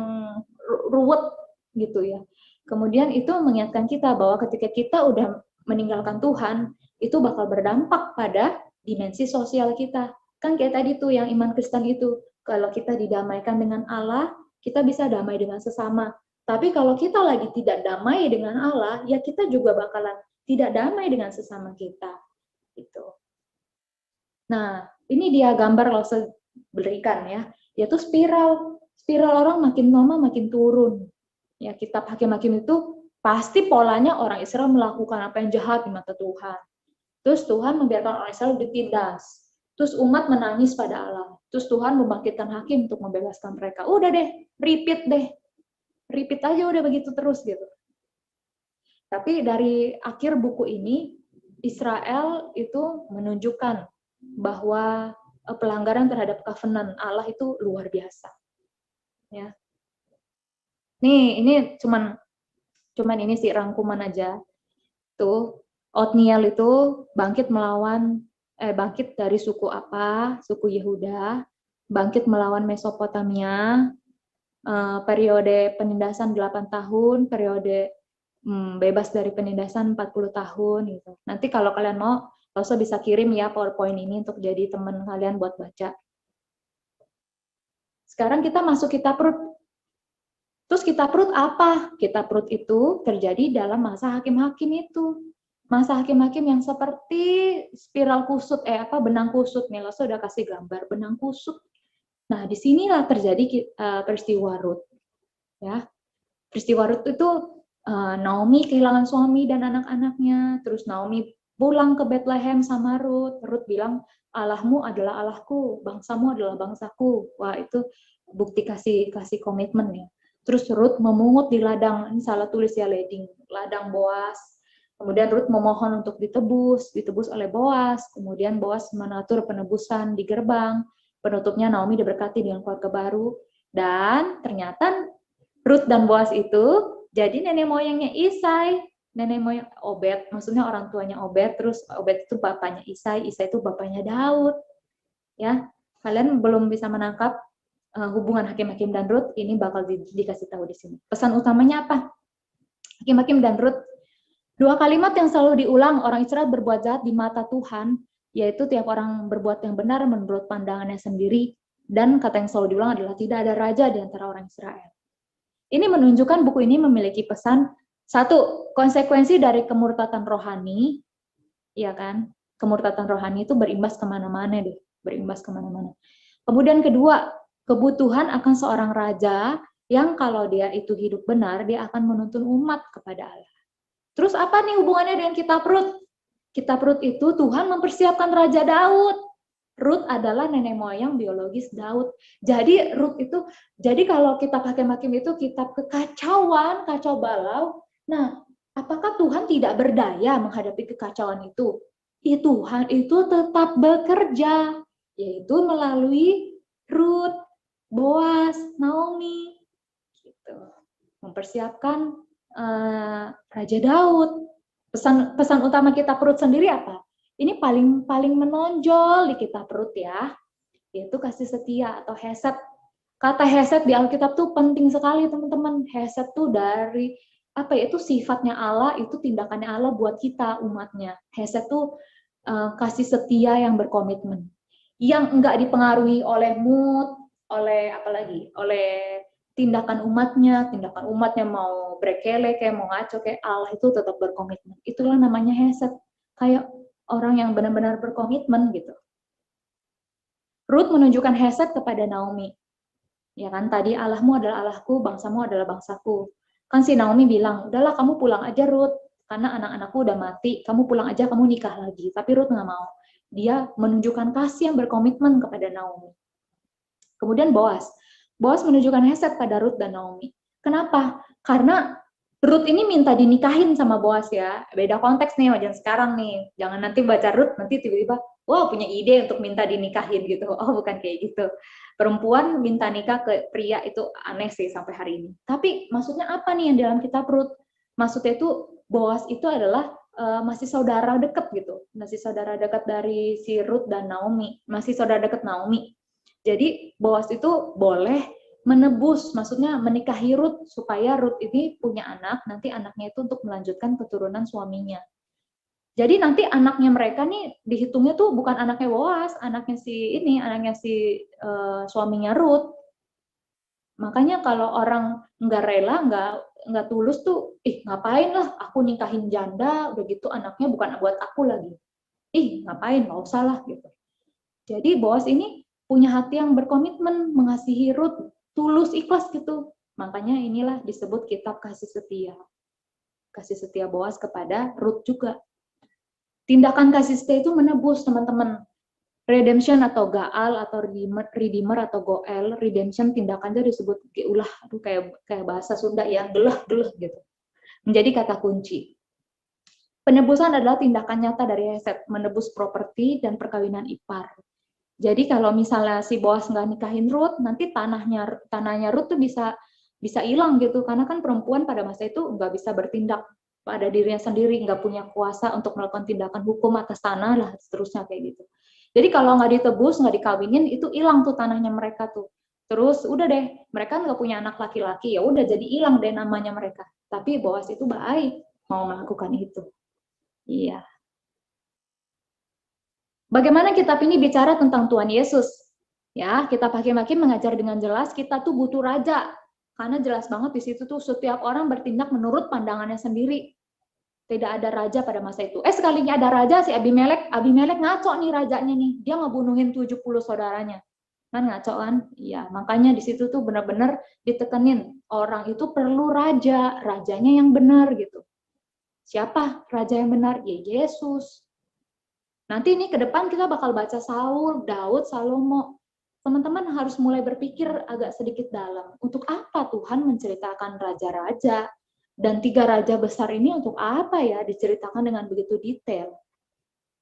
ruwet gitu ya. Kemudian itu mengingatkan kita bahwa ketika kita udah meninggalkan Tuhan, itu bakal berdampak pada dimensi sosial kita. Kan kayak tadi tuh yang iman Kristen itu, kalau kita didamaikan dengan Allah, kita bisa damai dengan sesama. Tapi kalau kita lagi tidak damai dengan Allah, ya kita juga bakalan tidak damai dengan sesama kita. Gitu. Nah, ini dia gambar Lose berikan ya, yaitu spiral orang makin lama makin turun. Ya, kitab Hakim-Hakim itu pasti polanya orang Israel melakukan apa yang jahat di mata Tuhan. Terus Tuhan membiarkan orang Israel ditindas. Terus umat menangis pada Allah. Terus Tuhan membangkitkan hakim untuk membebaskan mereka. Udah deh, repeat deh. Repeat aja udah begitu terus gitu. Tapi dari akhir buku ini, Israel itu menunjukkan bahwa pelanggaran terhadap covenant Allah itu luar biasa. Ya. Nih, ini cuman ini sih rangkuman aja. Tuh, Otniel itu bangkit dari suku apa? Suku Yehuda, bangkit melawan Mesopotamia, periode penindasan 8 tahun, periode bebas dari penindasan 40 tahun gitu. Nanti kalau kalian mau, Lose bisa kirim ya PowerPoint ini untuk jadi teman kalian buat baca. Sekarang kita masuk kitab Rut. Terus kitab Rut apa? Kitab Rut itu terjadi dalam masa Hakim-Hakim itu. Masa Hakim-Hakim yang seperti spiral kusut, benang kusut. Nih, Lose udah kasih gambar benang kusut. Nah, disinilah terjadi peristiwa Rut. Ya, peristiwa Rut itu Naomi kehilangan suami dan anak-anaknya. Terus Naomi pulang ke Bethlehem sama Rut. Rut bilang, Allahmu adalah Allahku, bangsamu adalah bangsaku. Wah, itu bukti kasih komitmen ya. Terus Rut memungut di ladang, ini salah tulis ya, ladang Boas. Kemudian Rut memohon untuk ditebus oleh Boas. Kemudian Boas menatur penebusan di gerbang. Penutupnya Naomi diberkati dengan keluarga baru. Dan ternyata Rut dan Boas itu jadi nenek moyangnya Isai. Nenek moyang Obed, maksudnya orang tuanya Obed, terus Obed itu bapaknya Isai itu bapaknya Daud. Ya, kalian belum bisa menangkap hubungan Hakim-Hakim dan Rut, ini bakal dikasih tahu di sini. Pesan utamanya apa? Hakim-Hakim dan Rut, dua kalimat yang selalu diulang, orang Israel berbuat jahat di mata Tuhan, yaitu tiap orang berbuat yang benar menurut pandangannya sendiri, dan kata yang selalu diulang adalah tidak ada raja di antara orang Israel. Ini menunjukkan buku ini memiliki pesan, satu, konsekuensi dari kemurtatan rohani, ya kan? Kemurtatan rohani itu berimbas kemana-mana deh, Kemudian kedua, kebutuhan akan seorang raja yang kalau dia itu hidup benar, dia akan menuntun umat kepada Allah. Terus apa nih hubungannya dengan kitab Rut? Kitab Rut itu Tuhan mempersiapkan Raja Daud. Rut adalah nenek moyang biologis Daud. Jadi Rut itu, jadi kalau kitab Hakim-Hakim itu kitab kekacauan, kacau balau. Nah, apakah Tuhan tidak berdaya menghadapi kekacauan itu? Tuhan itu tetap bekerja, yaitu melalui Rut, Boas, Naomi, gitu. Mempersiapkan Raja Daud. Pesan utama kitab Rut sendiri apa? Ini paling menonjol di kitab Rut ya, yaitu kasih setia atau hesed. Kata hesed di Alkitab tuh penting sekali teman-teman. Hesed tuh dari apa ya, itu sifatnya Allah, itu tindakannya Allah buat kita umatnya. Hesed tuh kasih setia yang berkomitmen, yang enggak dipengaruhi oleh mood, oleh apalagi, oleh tindakan umatnya mau berkele kayak mau ngaco kayak, Allah itu tetap berkomitmen. Itulah namanya hesed, kayak orang yang benar-benar berkomitmen gitu. Rut menunjukkan hesed kepada Naomi. Ya kan, tadi Allahmu adalah Allahku, bangsamu adalah bangsaku. Kan si Naomi bilang, udahlah kamu pulang aja Rut, karena anak-anakku udah mati, kamu pulang aja, kamu nikah lagi. Tapi Rut nggak mau. Dia menunjukkan kasih yang berkomitmen kepada Naomi. Kemudian Boas menunjukkan hesed pada Rut dan Naomi. Kenapa? Karena Rut ini minta dinikahin sama Boas ya. Beda konteks nih, wajan sekarang nih. Jangan nanti baca Rut, nanti tiba-tiba, wow punya ide untuk minta dinikahin gitu. Oh bukan kayak gitu. Perempuan minta nikah ke pria itu aneh sih sampai hari ini. Tapi maksudnya apa nih yang dalam kitab Rut? Maksudnya itu Boas itu adalah masih saudara dekat gitu. Masih saudara dekat dari si Rut dan Naomi. Masih saudara dekat Naomi. Jadi Boas itu boleh menebus, maksudnya menikahi Rut supaya Rut ini punya anak, nanti anaknya itu untuk melanjutkan keturunan suaminya. Jadi nanti anaknya mereka nih dihitungnya tuh bukan anaknya Boas, anaknya si suaminya Rut. Makanya kalau orang nggak rela, nggak tulus tuh, ngapain lah aku nikahin janda, udah gitu anaknya bukan buat aku lagi. Ngapain, nggak usah lah gitu. Jadi Boas ini punya hati yang berkomitmen mengasihi Rut, tulus ikhlas gitu. Makanya inilah disebut kitab kasih setia. Kasih setia Boas kepada Rut juga. Tindakan kasih setia itu menebus teman-teman. Redemption atau gaal atau redeemer atau goel, redemption tindakannya disebut geulah, kayak bahasa Sunda ya, gelah gitu. Menjadi kata kunci. Penebusan adalah tindakan nyata dari hesed, menebus properti dan perkawinan ipar. Jadi kalau misalnya si Boas nggak nikahin Rut, nanti tanahnya Rut tuh bisa hilang gitu, karena kan perempuan pada masa itu nggak bisa bertindak pada dirinya sendiri, nggak punya kuasa untuk melakukan tindakan hukum atas tanah lah, seterusnya kayak gitu. Jadi kalau nggak ditebus, nggak dikawinin, itu hilang tuh tanahnya mereka tuh. Terus udah deh, mereka nggak punya anak laki-laki, ya udah jadi hilang deh namanya mereka. Tapi Boas itu baik mau melakukan itu. Iya. Bagaimana kitab ini bicara tentang Tuhan Yesus? Ya, kitab Hakim-Hakim mengajar dengan jelas kita tuh butuh raja. Karena jelas banget di situ tuh setiap orang bertindak menurut pandangannya sendiri. Tidak ada raja pada masa itu. Sekalinya ada raja si Abimelek ngaco nih rajanya nih. Dia ngebunuhin 70 saudaranya. Kan ngaco kan? Iya, makanya di situ tuh benar-benar ditekenin orang itu perlu raja, rajanya yang benar gitu. Siapa raja yang benar? Ya Yesus. Nanti ini ke depan kita bakal baca Saul, Daud, Salomo. Teman-teman harus mulai berpikir agak sedikit dalam. Untuk apa Tuhan menceritakan raja-raja? Dan 3 raja besar ini untuk apa ya diceritakan dengan begitu detail?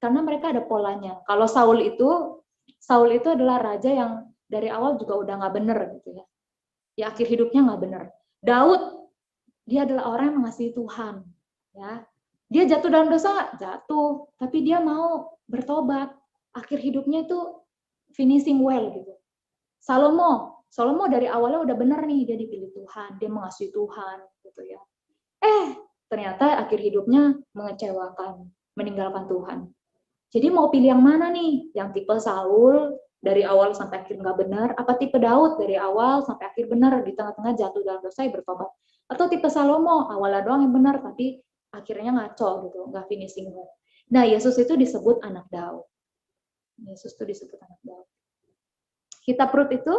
Karena mereka ada polanya. Kalau Saul itu adalah raja yang dari awal juga udah nggak bener gitu ya. Ya akhir hidupnya nggak bener. Daud, dia adalah orang yang mengasihi Tuhan. Ya, dia jatuh dalam dosa, jatuh, tapi dia mau bertobat. Akhir hidupnya itu finishing well gitu. Salomo dari awalnya udah benar nih, dia dipilih Tuhan, dia mengasihi Tuhan gitu ya. Ternyata akhir hidupnya mengecewakan, meninggalkan Tuhan. Jadi mau pilih yang mana nih? Yang tipe Saul dari awal sampai akhir nggak benar, apa tipe Daud dari awal sampai akhir benar, di tengah-tengah jatuh dalam dosa ya bertobat? Atau tipe Salomo, awalnya doang yang benar tapi akhirnya ngaco gitu, nggak finishing well. Nah, Yesus itu disebut anak Daud. Yesus itu disebut anak Daud. Kitab Rut itu,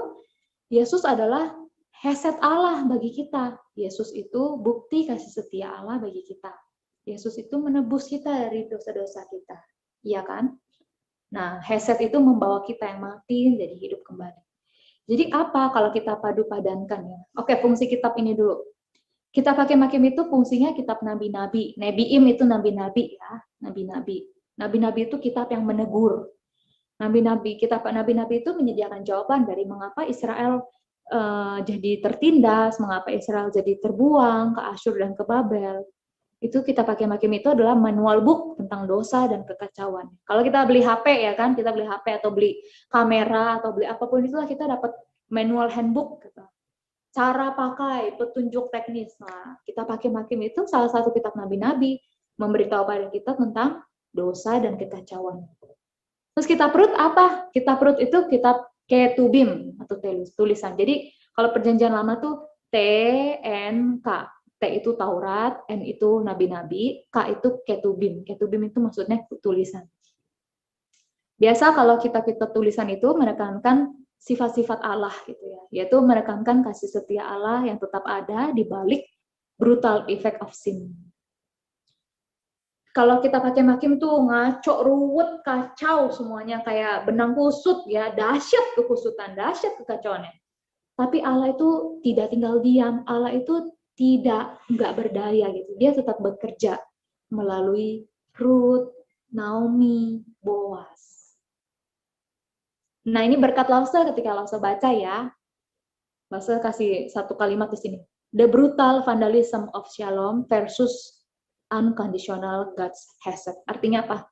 Yesus adalah hesed Allah bagi kita. Yesus itu bukti kasih setia Allah bagi kita. Yesus itu menebus kita dari dosa-dosa kita. Iya kan? Nah, Hesed itu membawa kita yang mati jadi hidup kembali. Jadi apa kalau kita padu padankan ya? Oke, fungsi kitab ini dulu. Kitab Hakim-Hakim itu fungsinya kitab nabi-nabi. Nebiim itu nabi-nabi ya, nabi-nabi. Nabi-nabi itu kitab yang menegur. Nabi-nabi, kitab nabi-nabi itu menyediakan jawaban dari mengapa Israel jadi tertindas, mengapa Israel jadi terbuang ke Asyur dan ke Babel. Itu kitab Hakim-Hakim itu adalah manual book tentang dosa dan kekacauan. Kalau kita beli HP ya kan, kita beli HP atau beli kamera atau beli apapun itulah kita dapat manual handbook gitu. Cara pakai, petunjuk teknis. Nah, kitab Hakim-Hakim itu salah satu kitab nabi-nabi memberitahu pada kita tentang dosa dan kekacauan. Terus kitab Rut apa? Kitab Rut itu kitab Ketubim atau tulisan. Jadi kalau perjanjian lama tuh TNK. T itu Taurat, N itu nabi-nabi, K itu Ketubim. Ketubim itu maksudnya tulisan. Biasa kalau kitab-kitab tulisan itu menekankan sifat-sifat Allah gitu ya, yaitu menekankan kasih setia Allah yang tetap ada di balik brutal effect of sin. Kalau kitab Hakim-Hakim tuh ngaco, ruwet, kacau semuanya kayak benang kusut ya, dahsyat kekusutan, dahsyat kekacauannya. Tapi Allah itu tidak tinggal diam, Allah itu nggak berdaya gitu. Dia tetap bekerja melalui Ruth, Naomi, Boaz. Nah, ini berkat Lause ketika Lause baca ya. Lause kasih satu kalimat di sini. The brutal vandalism of Shalom versus unconditional God's hesed. Artinya apa?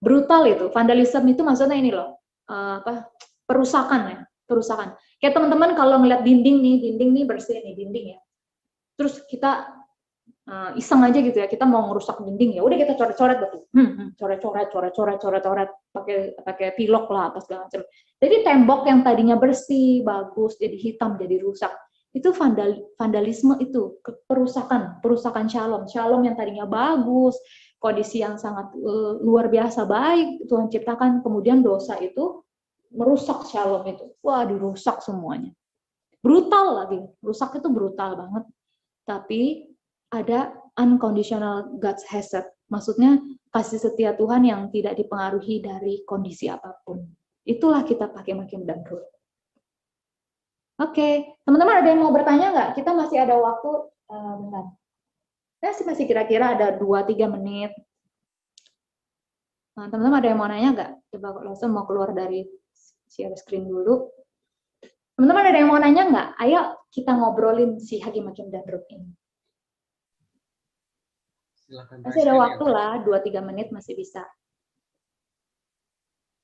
Brutal itu, vandalism itu maksudnya ini loh. Perusakan ya, perusakan. Kayak teman-teman kalau ngeliat dinding nih bersih nih dinding ya. Terus kita iseng aja gitu ya, kita mau ngerusak dinding ya, udah kita coret-coret betul, coret-coret, pakai pilok lah apa segala macam. Jadi tembok yang tadinya bersih, bagus, jadi hitam, jadi rusak. Itu vandalisme itu, perusakan shalom yang tadinya bagus, kondisi yang sangat luar biasa baik Tuhan ciptakan, kemudian dosa itu merusak shalom itu, wah dirusak semuanya. Brutal lagi, rusak itu brutal banget. Tapi ada unconditional God's hesed, maksudnya kasih setia Tuhan yang tidak dipengaruhi dari kondisi apapun. Itulah kitab Hakim-Hakim dan Rut. Oke, teman-teman ada yang mau bertanya nggak? Kita masih ada waktu, bentar. Masih kira-kira ada 2-3 menit. Nah, teman-teman ada yang mau nanya nggak? Coba langsung mau keluar dari share screen dulu. Teman-teman ada yang mau nanya nggak? Ayo kita ngobrolin si Hakim-Hakim dan Rut ini. Silakan. Masih ada waktu lah, 2-3 menit masih bisa.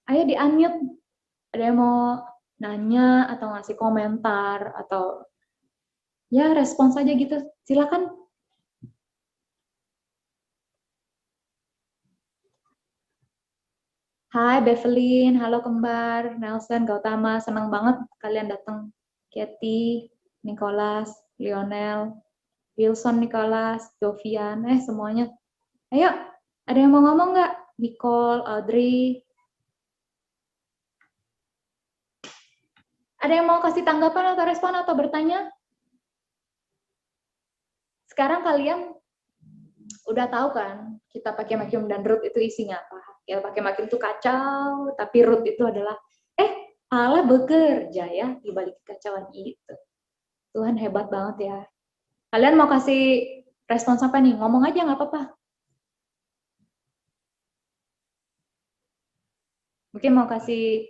Ayo di-unmute. Ada yang mau nanya atau ngasih komentar atau ya respons aja gitu. Silakan. Hai Bevelyn, halo kembar, Nelson, Gautama, senang banget kalian datang. Katy, Nicholas, Lionel, Wilson, Nicholas, Jovian, semuanya. Ayo, ada yang mau ngomong nggak? Nicole, Audrey. Ada yang mau kasih tanggapan atau respon atau bertanya? Sekarang kalian udah tahu kan, kita pakai Hakim dan Rut itu isinya apa? Ya pakai Hakim itu kacau, tapi Rut itu adalah Allah bekerja ya di balik kekacauan itu. Tuhan hebat banget ya. Kalian mau kasih respons apa nih? Ngomong aja nggak apa-apa. Mungkin mau kasih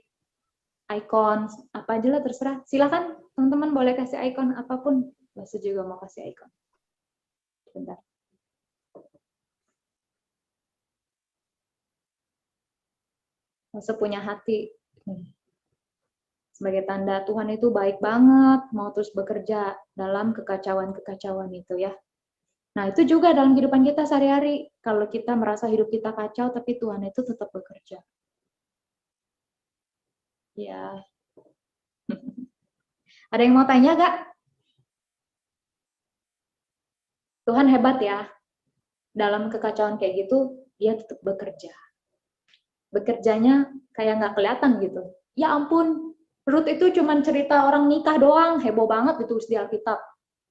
icon apa aja lah terserah. Silakan teman-teman boleh kasih icon apapun. Bahasa juga mau kasih icon. Bentar. Masa punya hati. Sebagai tanda Tuhan itu baik banget, mau terus bekerja dalam kekacauan-kekacauan itu ya. Nah itu juga dalam kehidupan kita sehari-hari. Kalau kita merasa hidup kita kacau, tapi Tuhan itu tetap bekerja. Ya. Ada yang mau tanya gak? Tuhan hebat ya. Dalam kekacauan kayak gitu, dia tetap bekerja. Bekerjanya kayak nggak kelihatan gitu. Ya ampun, Rut itu cuma cerita orang nikah doang, heboh banget ditulis di Alkitab.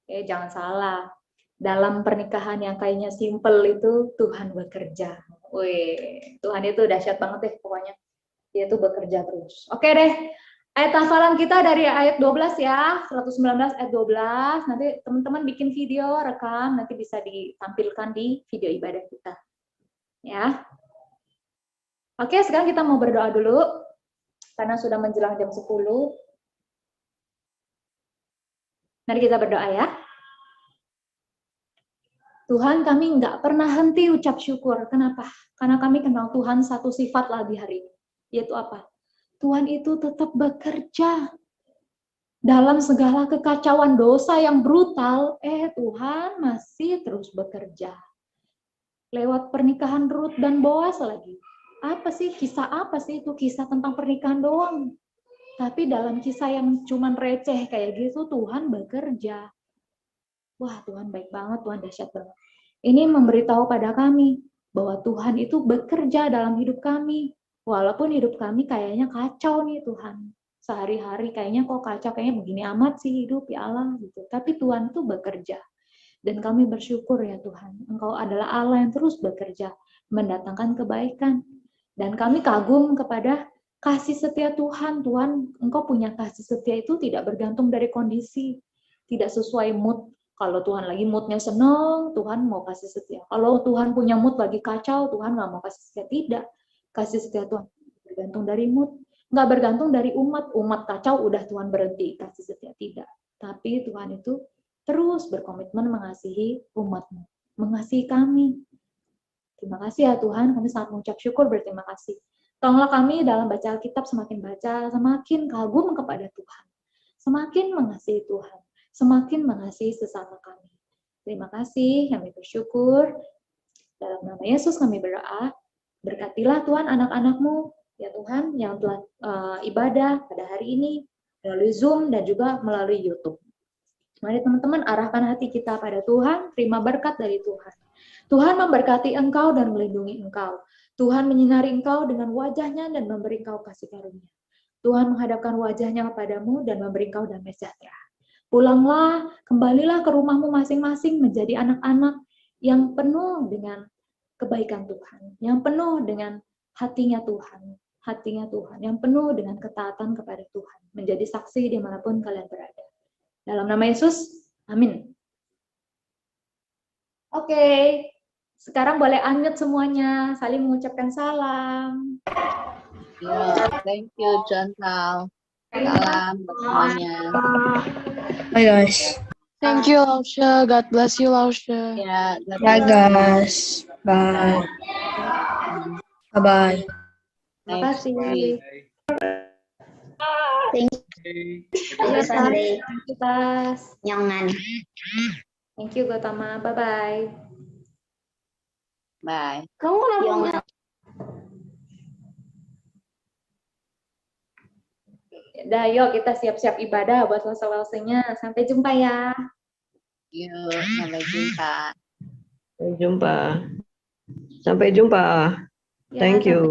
Jangan salah. Dalam pernikahan yang kayaknya simple itu Tuhan bekerja. Wih, Tuhan itu dahsyat banget deh pokoknya. Dia tuh bekerja terus. Oke deh. Ayat hafalan kita dari ayat 12 ya, 119 ayat 12. Nanti teman-teman bikin video, rekam, nanti bisa ditampilkan di video ibadah kita. Ya. Oke, sekarang kita mau berdoa dulu. Karena sudah menjelang jam 10. Mari kita berdoa ya. Tuhan, kami nggak pernah henti ucap syukur. Kenapa? Karena kami kenal Tuhan satu sifat lagi hari ini. Yaitu apa? Tuhan itu tetap bekerja. Dalam segala kekacauan dosa yang brutal, Tuhan masih terus bekerja. Lewat pernikahan Ruth dan Boas lagi. Apa sih? Kisah apa sih itu? Kisah tentang pernikahan doang. Tapi dalam kisah yang cuman receh kayak gitu, Tuhan bekerja. Wah, Tuhan baik banget, Tuhan dahsyat banget. Ini memberitahu pada kami bahwa Tuhan itu bekerja dalam hidup kami. Walaupun hidup kami kayaknya kacau nih Tuhan. Sehari-hari kayaknya kok kacau, kayaknya begini amat sih hidup ya Allah gitu. Tapi Tuhan itu bekerja. Dan kami bersyukur ya Tuhan, Engkau adalah Allah yang terus bekerja, mendatangkan kebaikan. Dan kami kagum kepada kasih setia Tuhan. Tuhan, Engkau punya kasih setia itu tidak bergantung dari kondisi, tidak sesuai mood. Kalau Tuhan lagi moodnya senang, Tuhan mau kasih setia. Kalau Tuhan punya mood lagi kacau, Tuhan nggak mau kasih setia. Tidak. Kasih setia Tuhan bergantung dari mood. Nggak bergantung dari umat. Umat kacau, udah Tuhan berhenti kasih setia. Tidak. Tapi Tuhan itu terus berkomitmen mengasihi umat-Mu, mengasihi kami. Terima kasih ya Tuhan, kami sangat mengucap syukur, berterima kasih. Tolonglah kami dalam baca Alkitab semakin baca, semakin kagum kepada Tuhan. Semakin mengasihi Tuhan, semakin mengasihi sesama kami. Terima kasih, kami bersyukur. Dalam nama Yesus kami berdoa, berkatilah Tuhan anak-anak-Mu, ya Tuhan, yang telah ibadah pada hari ini, melalui Zoom dan juga melalui YouTube. Mari teman-teman arahkan hati kita pada Tuhan, terima berkat dari Tuhan. Tuhan memberkati engkau dan melindungi engkau. Tuhan menyinari engkau dengan wajahnya dan memberi engkau kasih karunia. Tuhan menghadapkan wajahnya kepadamu dan memberi engkau damai sejahtera. Pulanglah, kembalilah ke rumahmu masing-masing menjadi anak-anak yang penuh dengan kebaikan Tuhan, yang penuh dengan hatinya Tuhan, yang penuh dengan ketaatan kepada Tuhan, menjadi saksi dimanapun kalian berada. Dalam nama Yesus, amin. Oke, sekarang boleh unmute semuanya, saling mengucapkan salam. Thank you, Chantal. Salam buat semuanya. Bye guys. Thank you, Lausha. God bless you, Lausha. Ya, Bye guys. Bye. Bye bye. Terima kasih. Thank you, Sunday. Kita. Nyangan. Thank you, Gotama. Bye-bye. Bye. Kamu kenapa? Udah, yuk kita siap-siap ibadah buat selesai-selesainya. Sampai jumpa ya. Yuk, sampai jumpa. Sampai jumpa. Sampai jumpa. Ya, Thank you.